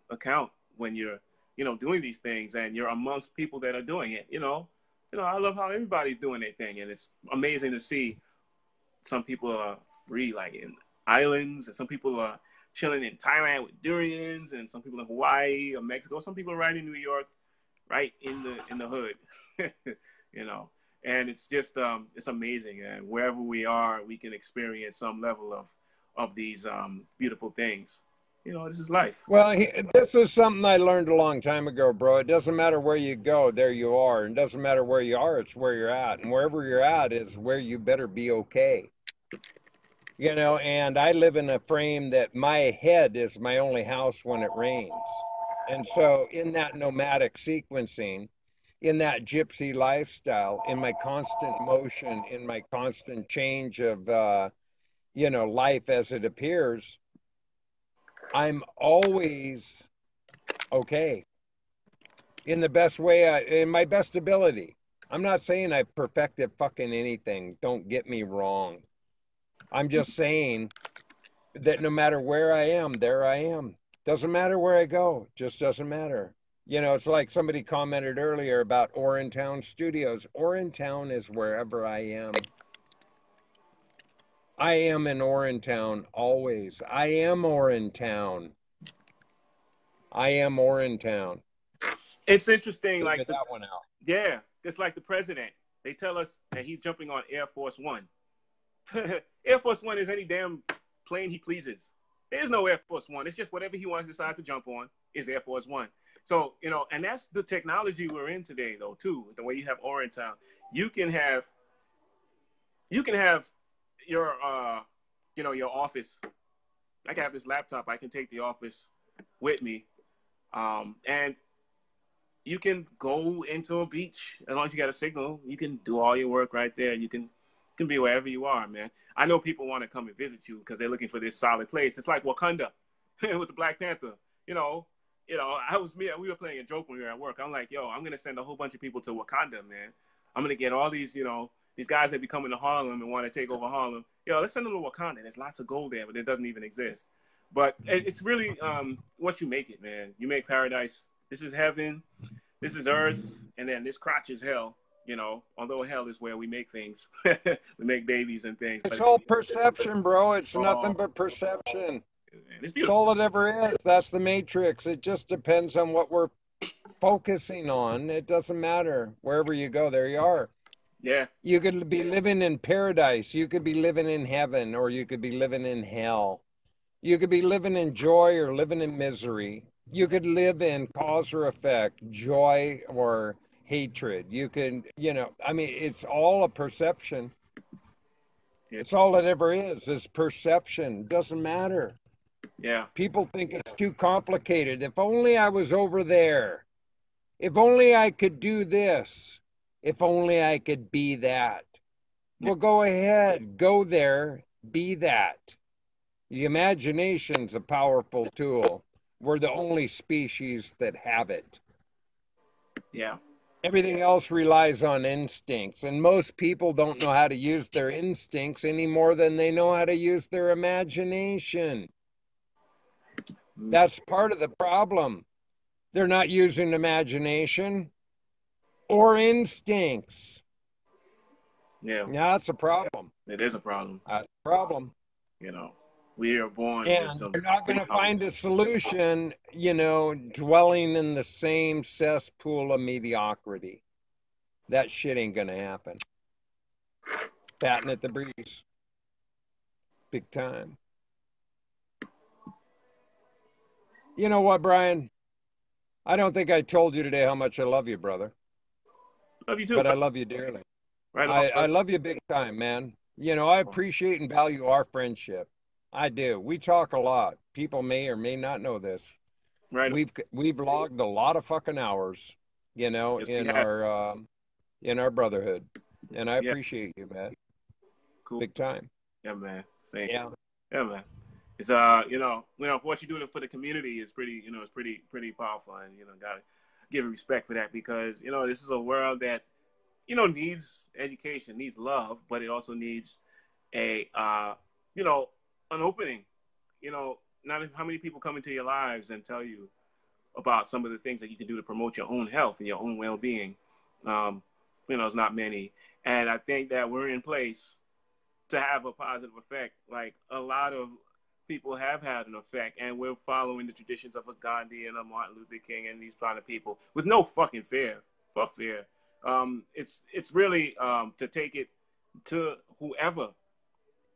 account when you're, doing these things, and you're amongst people that are doing it. I love how everybody's doing their thing, and it's amazing to see. Some people are free, like in islands, and some people are chilling in Thailand with durians, and some people in Hawaii or Mexico. Some people are right in New York, right in the hood, And it's just it's amazing, and wherever we are, we can experience some level of these beautiful things. You know, this is life. Well, this is something I learned a long time ago, bro. It doesn't matter where you go, there you are. It doesn't matter where you are, it's where you're at. And wherever you're at is where you better be okay. You know, and I live in a frame that my head is my only house when it rains. And so, in that nomadic sequencing, in that gypsy lifestyle, in my constant motion, in my constant change of, you know, life as it appears, I'm always okay in the best way, in my best ability. I'm not saying I perfected fucking anything. Don't get me wrong. I'm just saying that no matter where I am, there I am. Doesn't matter where I go, just doesn't matter. You know, it's like somebody commented earlier about Orin Town Studios. Orin Town is wherever I am. I am in Orin Town always. I am Orin Town. I am Orin Town. It's interesting, Figure that one out. Yeah, it's like the president. They tell us that he's jumping on Air Force One. Air Force One is any damn plane he pleases. There's no Air Force One. It's just whatever he wants to decide to jump on is Air Force One. So, you know, and that's the technology we're in today, though, too. The way you have Orin Town, you can have your, you know, your office. I can have this laptop. I can take the office with me, and you can go into a beach as long as you got a signal. You can do all your work right there. You can be wherever you are, man. I know people want to come and visit you because they're looking for this solid place. It's like Wakanda with the Black Panther. You know, we were playing a joke when we were at work. I'm like, yo, I'm gonna send a whole bunch of people to Wakanda, man. I'm gonna get all these, you know, these guys that be coming to Harlem and want to take over Harlem. Yo, let's send them to Wakanda. There's lots of gold there, but it doesn't even exist. But it's really what you make it, man. You make paradise. This is heaven. This is earth, and then this crotch is hell. You know, although hell is where we make things, we make babies and things. It's all perception, bro. It's nothing but perception. It's all it ever is. That's the matrix. It just depends on what we're focusing on. It doesn't matter. Wherever you go, there you are. Yeah. You could be living in paradise. You could be living in heaven, or you could be living in hell. You could be living in joy or living in misery. You could live in cause or effect, joy or hatred. You can, you know, I mean, it's all a perception. Yeah. It's all it ever is perception. Doesn't matter. Yeah. People think it's too complicated. If only I was over there. If only I could do this. If only I could be that. Yeah. Well, go ahead. Go there. Be that. The imagination's a powerful tool. We're the only species that have it. Yeah. Everything else relies on instincts, and most people don't know how to use their instincts any more than they know how to use their imagination. That's part of the problem. They're not using imagination or instincts. Yeah. Yeah, that's a problem. It is a problem. That's a problem. You know. We are born and with some. You're not going to find a solution, you know, dwelling in the same cesspool of mediocrity. That shit ain't going to happen. Batting at the breeze. Big time. You know what, Brian? I don't think I told you today how much I love you, brother. Love you too. But I love you dearly. Right. I love you big time, man. You know, I appreciate and value our friendship. I do. We talk a lot. People may or may not know this. Right. We've logged a lot of fucking hours, you know, yes, in our brotherhood, and I appreciate you, man. Cool. Big time. Yeah, man. Same. Yeah. Yeah, man. It's you know what you're doing for the community is pretty, you know, it's pretty powerful, and you know, gotta give respect for that because you know this is a world that you know needs education, needs love, but it also needs a you know. An opening, you know, not how many people come into your lives and tell you about some of the things that you can do to promote your own health and your own well-being. You know, it's not many. And I think that we're in place to have a positive effect. Like a lot of people have had an effect and we're following the traditions of a Gandhi and a Martin Luther King and these kind of people with no fucking fear. Fuck fear. It's really to take it to whoever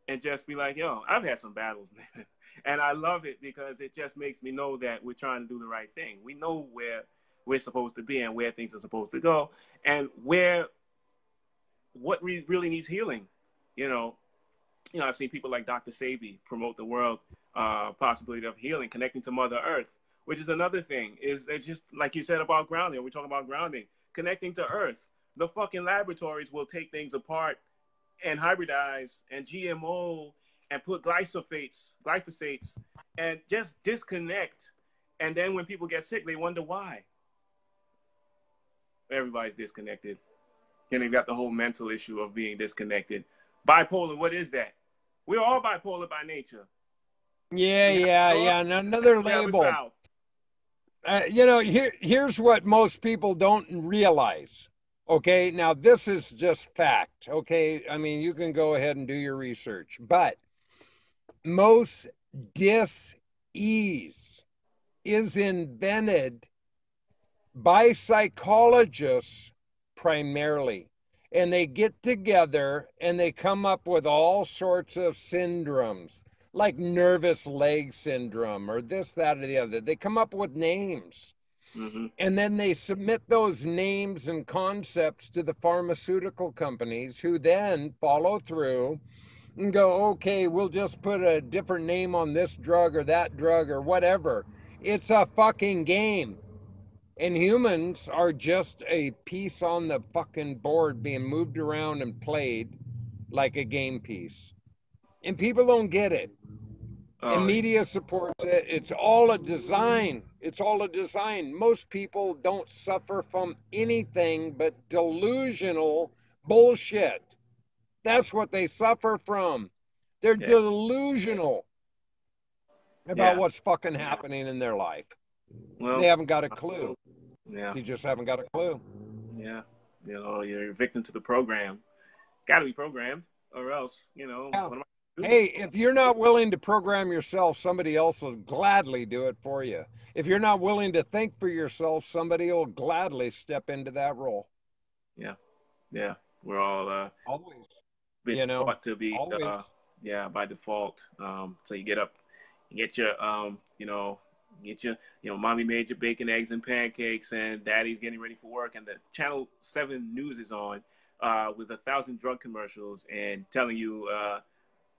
and just be like, yo, I've had some battles, man. And I love it because it just makes me know that we're trying to do the right thing. We know where we're supposed to be and where things are supposed to go, and what really needs healing. You know, I've seen people like Dr. Sebi promote the world possibility of healing, connecting to Mother Earth, which is another thing. Is it's just like you said about grounding. We're talking about grounding, connecting to Earth. The fucking laboratories will take things apart and hybridize and GMO and put glyphosates, and just disconnect. And then when people get sick, they wonder why. Everybody's disconnected. And they've got the whole mental issue of being disconnected. Bipolar, what is that? We're all bipolar by nature. Yeah. And another label. Here's what most people don't realize. Okay, now this is just fact. Okay, I mean, you can go ahead and do your research, but most dis-ease is invented by psychologists primarily. And they get together and they come up with all sorts of syndromes, like nervous leg syndrome or this, that, or the other. They come up with names. Mm-hmm. And then they submit those names and concepts to the pharmaceutical companies, who then follow through and go, okay, we'll just put a different name on this drug or that drug or whatever. It's a fucking game. And humans are just a piece on the fucking board being moved around and played like a game piece. And people don't get it. And media supports it. It's all a design. It's all a design. Most people don't suffer from anything but delusional bullshit. That's what they suffer from. They're delusional about what's fucking happening in their life. Well, they haven't got a clue. Yeah. They just haven't got a clue. Yeah. You're a victim to the program. Got to be programmed, or else, Yeah. Hey, if you're not willing to program yourself, somebody else will gladly do it for you. If you're not willing to think for yourself, somebody will gladly step into that role. Yeah. Yeah. We're all always taught to be by default. So you get up, you get your mommy made your bacon, eggs, and pancakes, and daddy's getting ready for work, and the Channel 7 news is on with 1,000 drug commercials and telling you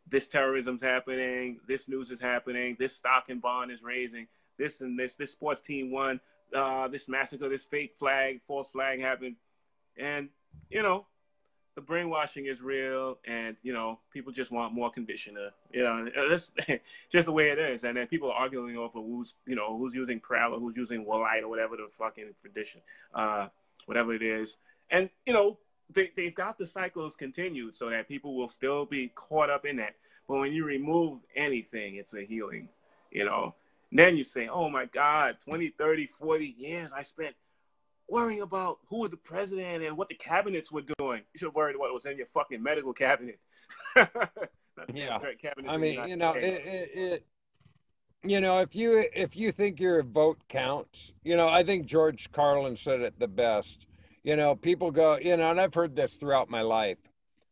this terrorism's happening, this news is happening, this stock and bond is raising, this and this sports team won, this massacre, this false flag happened. And, the brainwashing is real, and, people just want more conditioner. That's just the way it is. And then people are arguing over who's using Prel or who's using Woolite or whatever the fucking tradition, whatever it is. And, they've got the cycles continued so that people will still be caught up in that. But when you remove anything, it's a healing, Then you say, oh, my God, 20, 30, 40 years I spent worrying about who was the president and what the cabinets were doing. You should have worried what was in your fucking medical cabinet. Yeah. I mean, if you think your vote counts, I think George Carlin said it the best. People go, and I've heard this throughout my life.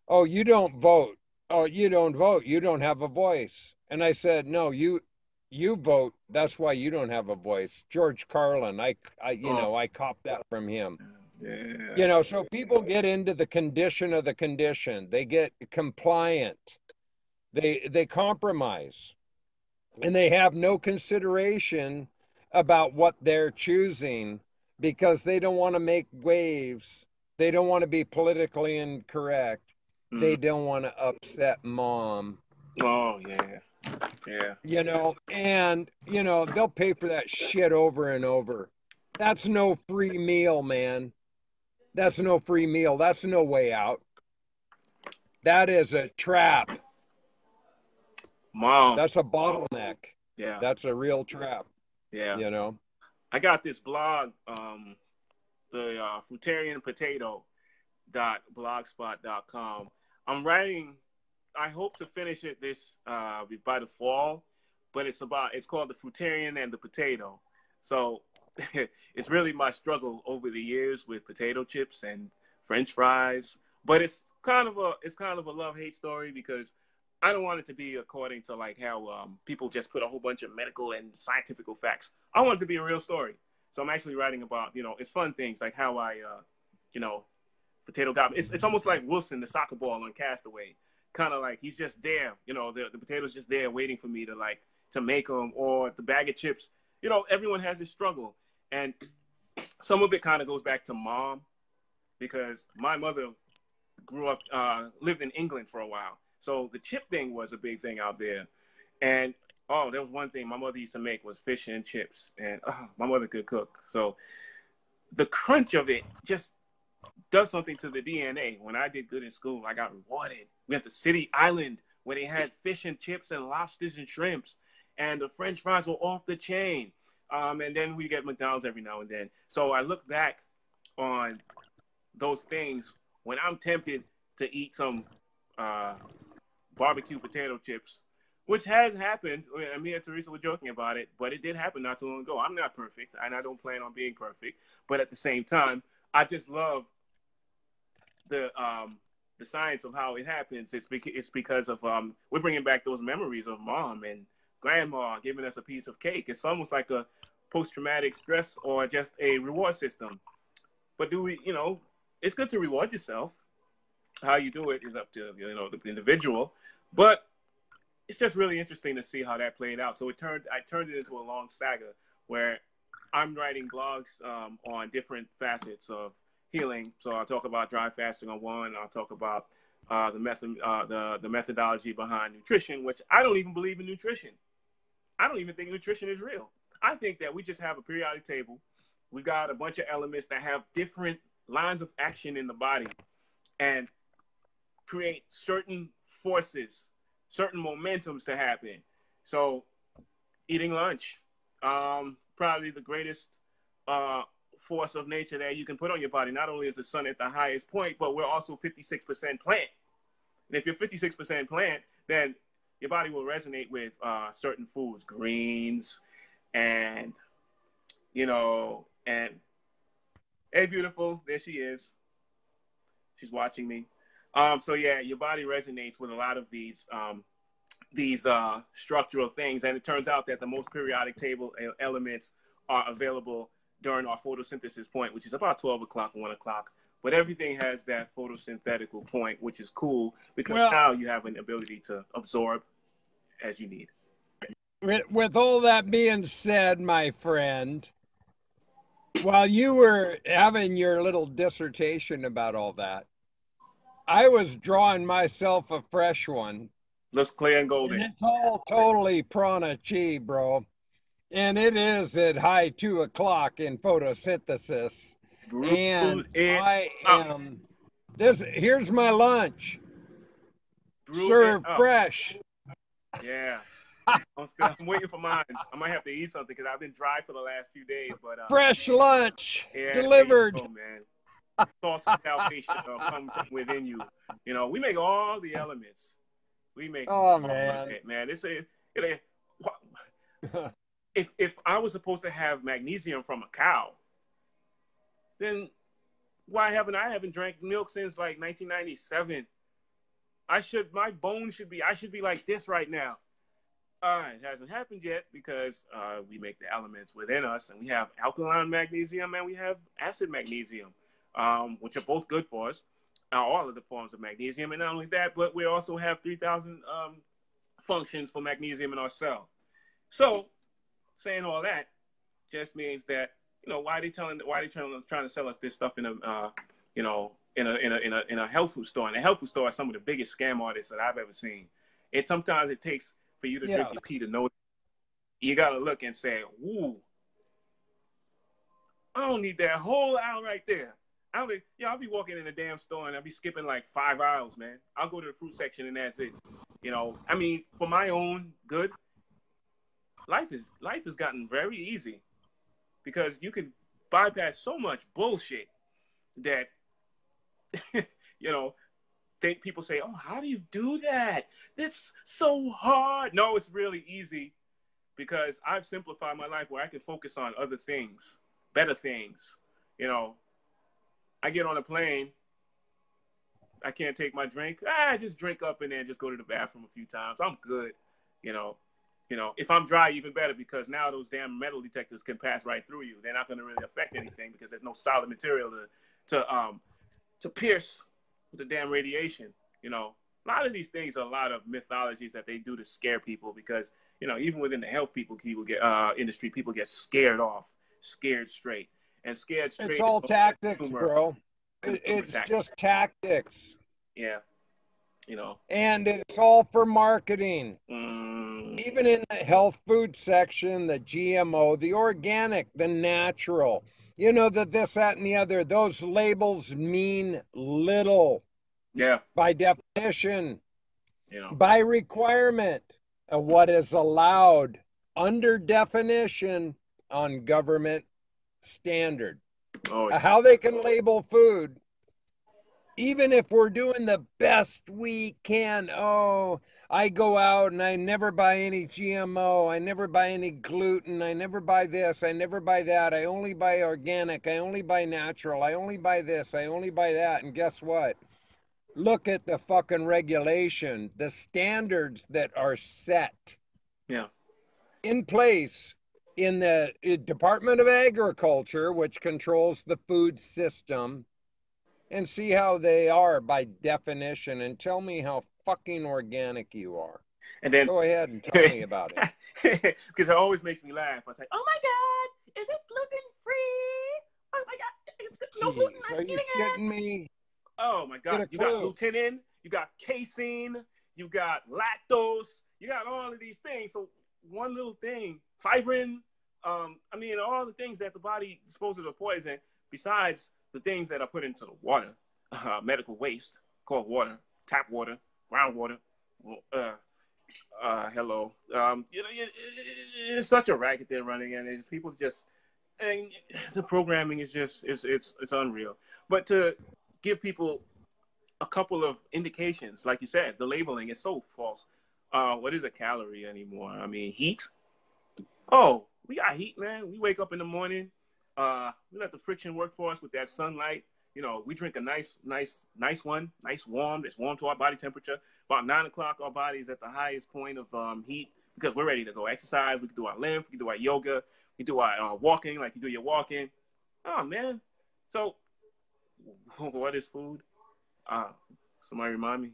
Oh, you don't vote. Oh, you don't vote. You don't have a voice. And I said, no, you vote. That's why you don't have a voice. George Carlin, I copped that from him. Yeah. So people get into the condition of the condition. They get compliant. They compromise. And they have no consideration about what they're choosing, because they don't want to make waves. They don't want to be politically incorrect. They don't want to upset mom. Oh, yeah. Yeah. And, they'll pay for that shit over and over. That's no free meal, man. That's no free meal. That's no way out. That is a trap. Mom. That's a bottleneck. Yeah. That's a real trap. Yeah. I got this blog, the fruitarianpotato.blogspot.com. I'm writing, I hope to finish it by the fall, but it's called The Fruitarian and the Potato. So it's really my struggle over the years with potato chips and French fries, but it's kind of a love-hate story, because I don't want it to be according to like how people just put a whole bunch of medical and scientific facts. I want it to be a real story. So I'm actually writing about, it's fun things like how I, you know, potato goblin. It's almost like Wilson, the soccer ball on Castaway. Kind of like he's just there, the potato's just there waiting for me to make them, or the bag of chips. Everyone has this struggle. And some of it kind of goes back to mom, because my mother grew up, lived in England for a while. So the chip thing was a big thing out there. And, there was one thing my mother used to make was fish and chips. And my mother could cook. So the crunch of it just does something to the DNA. When I did good in school, I got rewarded. We went to City Island where they had fish and chips and lobsters and shrimps. And the French fries were off the chain. And then we get McDonald's every now and then. So I look back on those things when I'm tempted to eat some barbecue potato chips, which has happened. Me and Teresa were joking about it, but it did happen not too long ago. I'm not perfect, and I don't plan on being perfect. But at the same time, I just love the science of how it happens. It's because of we're bringing back those memories of mom and grandma giving us a piece of cake. It's almost like a post-traumatic stress or just a reward system. But it's good to reward yourself. How you do it is up to the individual. But it's just really interesting to see how that played out. So I turned it into a long saga where I'm writing blogs on different facets of healing. So I'll talk about dry fasting on one. I'll talk about the methodology behind nutrition, which I don't even believe in nutrition. I don't even think nutrition is real. I think that we just have a periodic table. We got a bunch of elements that have different lines of action in the body and create certain forces, certain momentums to happen. So eating lunch, probably the greatest force of nature that you can put on your body. Not only is the sun at the highest point, but we're also 56% plant. And if you're 56% plant, then your body will resonate with certain foods, greens, and, and hey, beautiful, there she is. She's watching me. So yeah, your body resonates with a lot of these structural things. And it turns out that the most periodic table elements are available during our photosynthesis point, which is about 12 o'clock, 1 o'clock. But everything has that photosynthetical point, which is cool because now you have an ability to absorb as you need. With all that being said, my friend, while you were having your little dissertation about all that, I was drawing myself a fresh one. Looks clear and golden. And it's all totally prana chi, bro. And it is at high 2 o'clock in photosynthesis. And I am here's my lunch. Served fresh. Yeah. I'm waiting for mine. I might have to eat something because I've been dry for the last few days. But fresh lunch delivered. Oh man. Thoughts of salvation come from within you. We make all the elements. We make man. It's if I was supposed to have magnesium from a cow, then why haven't I drank milk since like 1997? I should be like this right now. It hasn't happened yet because we make the elements within us, and we have alkaline magnesium and we have acid magnesium, which are both good for us. All of the forms of magnesium, and not only that, but we also have 3,000 functions for magnesium in our cell. So, saying all that just means that why are they trying to sell us this stuff in a in a health food store? And a health food store are some of the biggest scam artists that I've ever seen. Sometimes it takes for you to drink your tea to know. You gotta look and say, "Ooh, I don't need that whole aisle right there." I'll be walking in a damn store and I'll be skipping like 5 aisles, man. I'll go to the fruit section and that's it. For my own good, life has gotten very easy because you can bypass so much bullshit that people say, "Oh, how do you do that? It's so hard." No, it's really easy because I've simplified my life where I can focus on other things, better things. I get on a plane I can't take my drink. I just drink up and then just go to the bathroom a few times. I'm good. You know, if I'm dry, even better, because now those damn metal detectors can pass right through you. They're not going to really affect anything because there's no solid material to pierce with the damn radiation. You know, a lot of these things are a lot of mythologies that they do to scare people, because, you know, even within the health people get industry, people get scared straight, and scared straight. It's all tactics, bro. It's just tactics. Yeah. You know, and it's all for marketing. Even in the health food section, the GMO, the organic, the natural, you know, the this, that, and the other, those labels mean little. Yeah. By definition, you know, by requirement of what is allowed under definition on government standard. Oh, yeah. How they can label food, even if we're doing the best we can. Oh, I go out and I never buy any GMO. I never buy any gluten. I never buy this. I never buy that. I only buy organic. I only buy natural. I only buy this. I only buy that. And guess what? Look at the fucking regulation, the standards that are set in place in the Department of Agriculture, which controls the food system, and see how they are by definition, and tell me how fucking organic you are. And then go ahead and tell me about it. Because it always makes me laugh. I was like, oh my God, is it gluten free? Oh my God, no gluten. Are you kidding me? Oh my God, you got glutenin, you got casein, you got lactose, you got all of these things. So one little thing, fibrin, I mean, all the things that the body disposes of poison, besides the things that are put into the water, medical waste, called water, tap water, groundwater. Hello. You know, it's such a racket they're running, and it's people just, and the programming is just, it's unreal. But to give people a couple of indications, like you said, the labeling is so false. What is a calorie anymore? I mean, heat. Oh, we got heat, man. We wake up in the morning. We let the friction work for us with that sunlight. You know, we drink a nice one, nice warm. It's warm to our body temperature. About 9 o'clock, our body is at the highest point of heat, because we're ready to go exercise. We can do our lymph, we can do our yoga, we can do our walking, like you do your walking. Oh man. So what is food? Somebody remind me.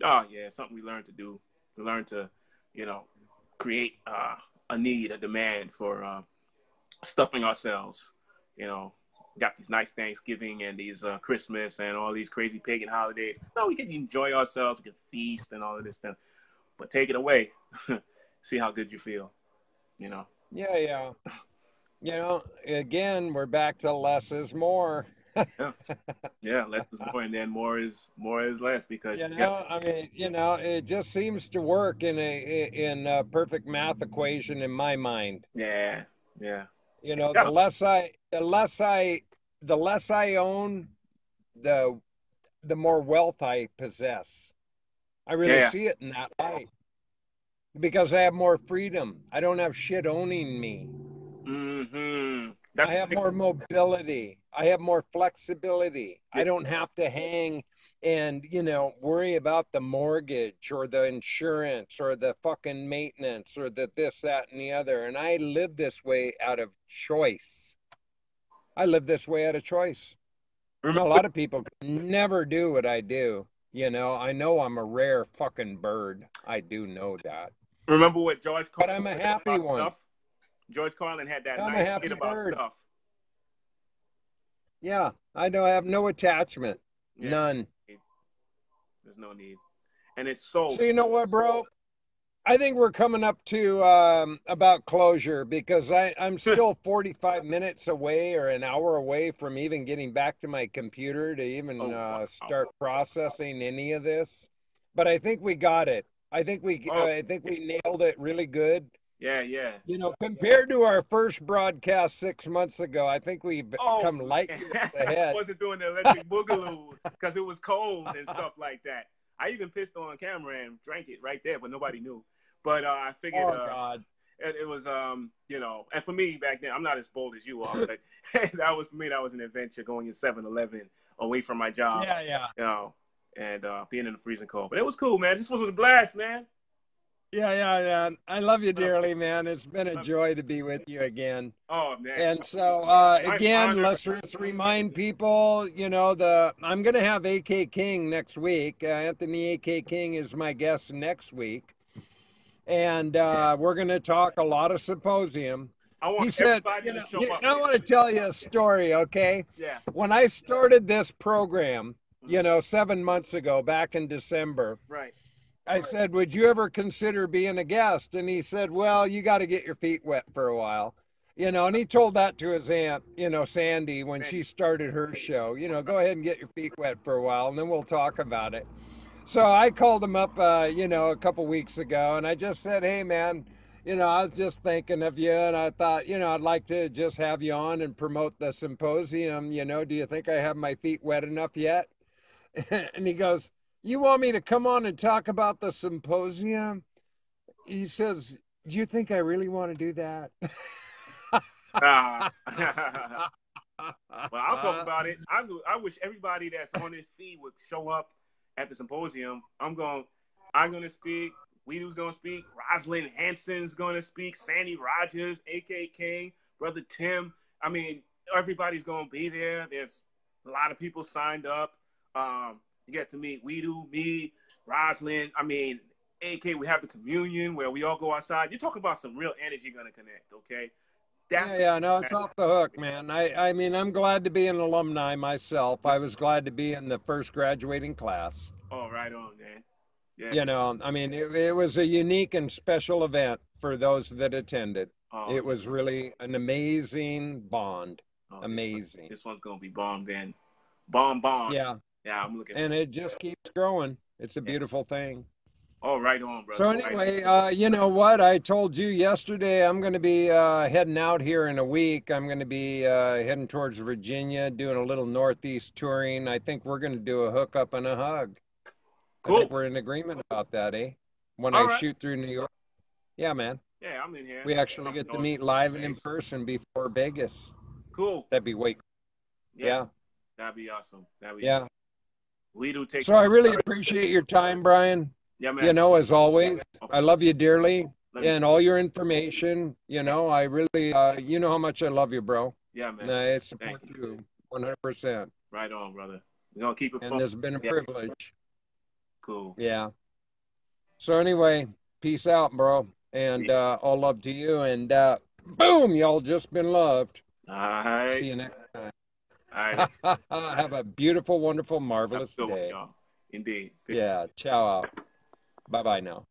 Oh yeah, something we learned to do. We learned to, you know, create a need, a demand for stuffing ourselves. You know, got these nice Thanksgiving and these Christmas and all these crazy pagan holidays. No, we can enjoy ourselves, we can feast and all of this stuff. But take it away. See how good you feel, you know? Yeah. You know, again, we're back to less is more. Yeah, less is more, and then more is less, because you know, I mean, you know, it just seems to work in a perfect math equation in my mind. Yeah. You know, the less I own, the more wealth I possess. I really see it in that light, because I have more freedom. I don't have shit owning me. I have more mobility. I have more flexibility. I don't have to hang and, you know, worry about the mortgage or the insurance or the fucking maintenance or the this, that, and the other. And I live this way out of choice. A lot of people can never do what I do. You know, I know I'm a rare fucking bird. I do know that. Remember what George Carlin? But I'm a happy one. Stuff? George Carlin had that nice bit about stuff. Yeah, I have no attachment. Yeah. None. There's no need. And it's so you know what, bro? I think we're coming up to about closure, because I'm still 45 minutes away or an hour away from even getting back to my computer to even start processing any of this. But I think we got it. I think we nailed it really good. Yeah. You know, compared to our first broadcast 6 months ago, I think we've come light ahead. I wasn't doing the electric boogaloo because it was cold and stuff like that. I even pissed on camera and drank it right there, but nobody knew. But I figured, oh God, it was, you know, and for me back then, I'm not as bold as you are, but that was, for me, that was an adventure, going in 7-Eleven away from my job. Yeah. You know, and being in the freezing cold. But it was cool, man. This was a blast, man. Yeah. I love you dearly, man. It's been a joy to be with you again. Oh, man. And so, again, let's just remind people, you know, I'm going to have A.K. King next week. Anthony A.K. King is my guest next week. And we're going to talk a lot of symposium. He said, to show up. I want to tell you a story, okay? Yeah. When I started this program, you know, 7 months ago, back in December. Right. I said, would you ever consider being a guest? And he said, well, you got to get your feet wet for a while. You know, and he told that to his aunt, you know, Sandy, when she started her show. You know, go ahead and get your feet wet for a while, and then we'll talk about it. So I called him up, you know, a couple weeks ago, and I just said, hey, man, you know, I was just thinking of you, and I thought, you know, I'd like to just have you on and promote the symposium. You know, do you think I have my feet wet enough yet? And he goes, you want me to come on and talk about the symposium? He says, do you think I really want to do that? Well, I'll talk about it. I wish everybody that's on this feed would show up at the symposium. I'm going to speak. Weedu's going to speak. Rosalind Hanson's going to speak. Sandy Rogers, A.K. King, Brother Tim. I mean, everybody's going to be there. There's a lot of people signed up. You get to meet Weedu, me, Rosalind. I mean, AK, we have the communion where we all go outside. You're talking about some real energy going to connect, okay? No, it's off the hook, man. I mean, I'm glad to be an alumni myself. I was glad to be in the first graduating class. Oh, right on, man. Yeah. You know, I mean, it was a unique and special event for those that attended. It was really an amazing bond. Amazing. This one's going to be bomb then. Bomb. Yeah. Yeah, I'm looking. And it just keeps growing. It's a beautiful thing. Oh, right on, brother. So anyway, you know what? I told you yesterday I'm going to be heading out here in a week. I'm going to be heading towards Virginia, doing a little Northeast touring. I think we're going to do a hookup and a hug. Cool. I think we're in agreement about that, eh? When I shoot through New York. Yeah, man. Yeah, I'm in here. We actually get to meet live and in person before Vegas. Cool. That'd be way cool. Yeah. That'd be awesome. Weedu takes. So I really appreciate your time, Bryan. Yeah, man. You know, as always, I love you dearly and all your information. You know, I really, you know how much I love you, bro. Yeah, man. And I support you 100%. Right on, brother. We're going to keep it and it's been a privilege. Cool. Yeah. So anyway, peace out, bro. And all love to you. And boom, y'all just been loved. All right. See you next time. All right. Have a beautiful, wonderful, marvelous day. Indeed. Yeah. Ciao out. Bye-bye now.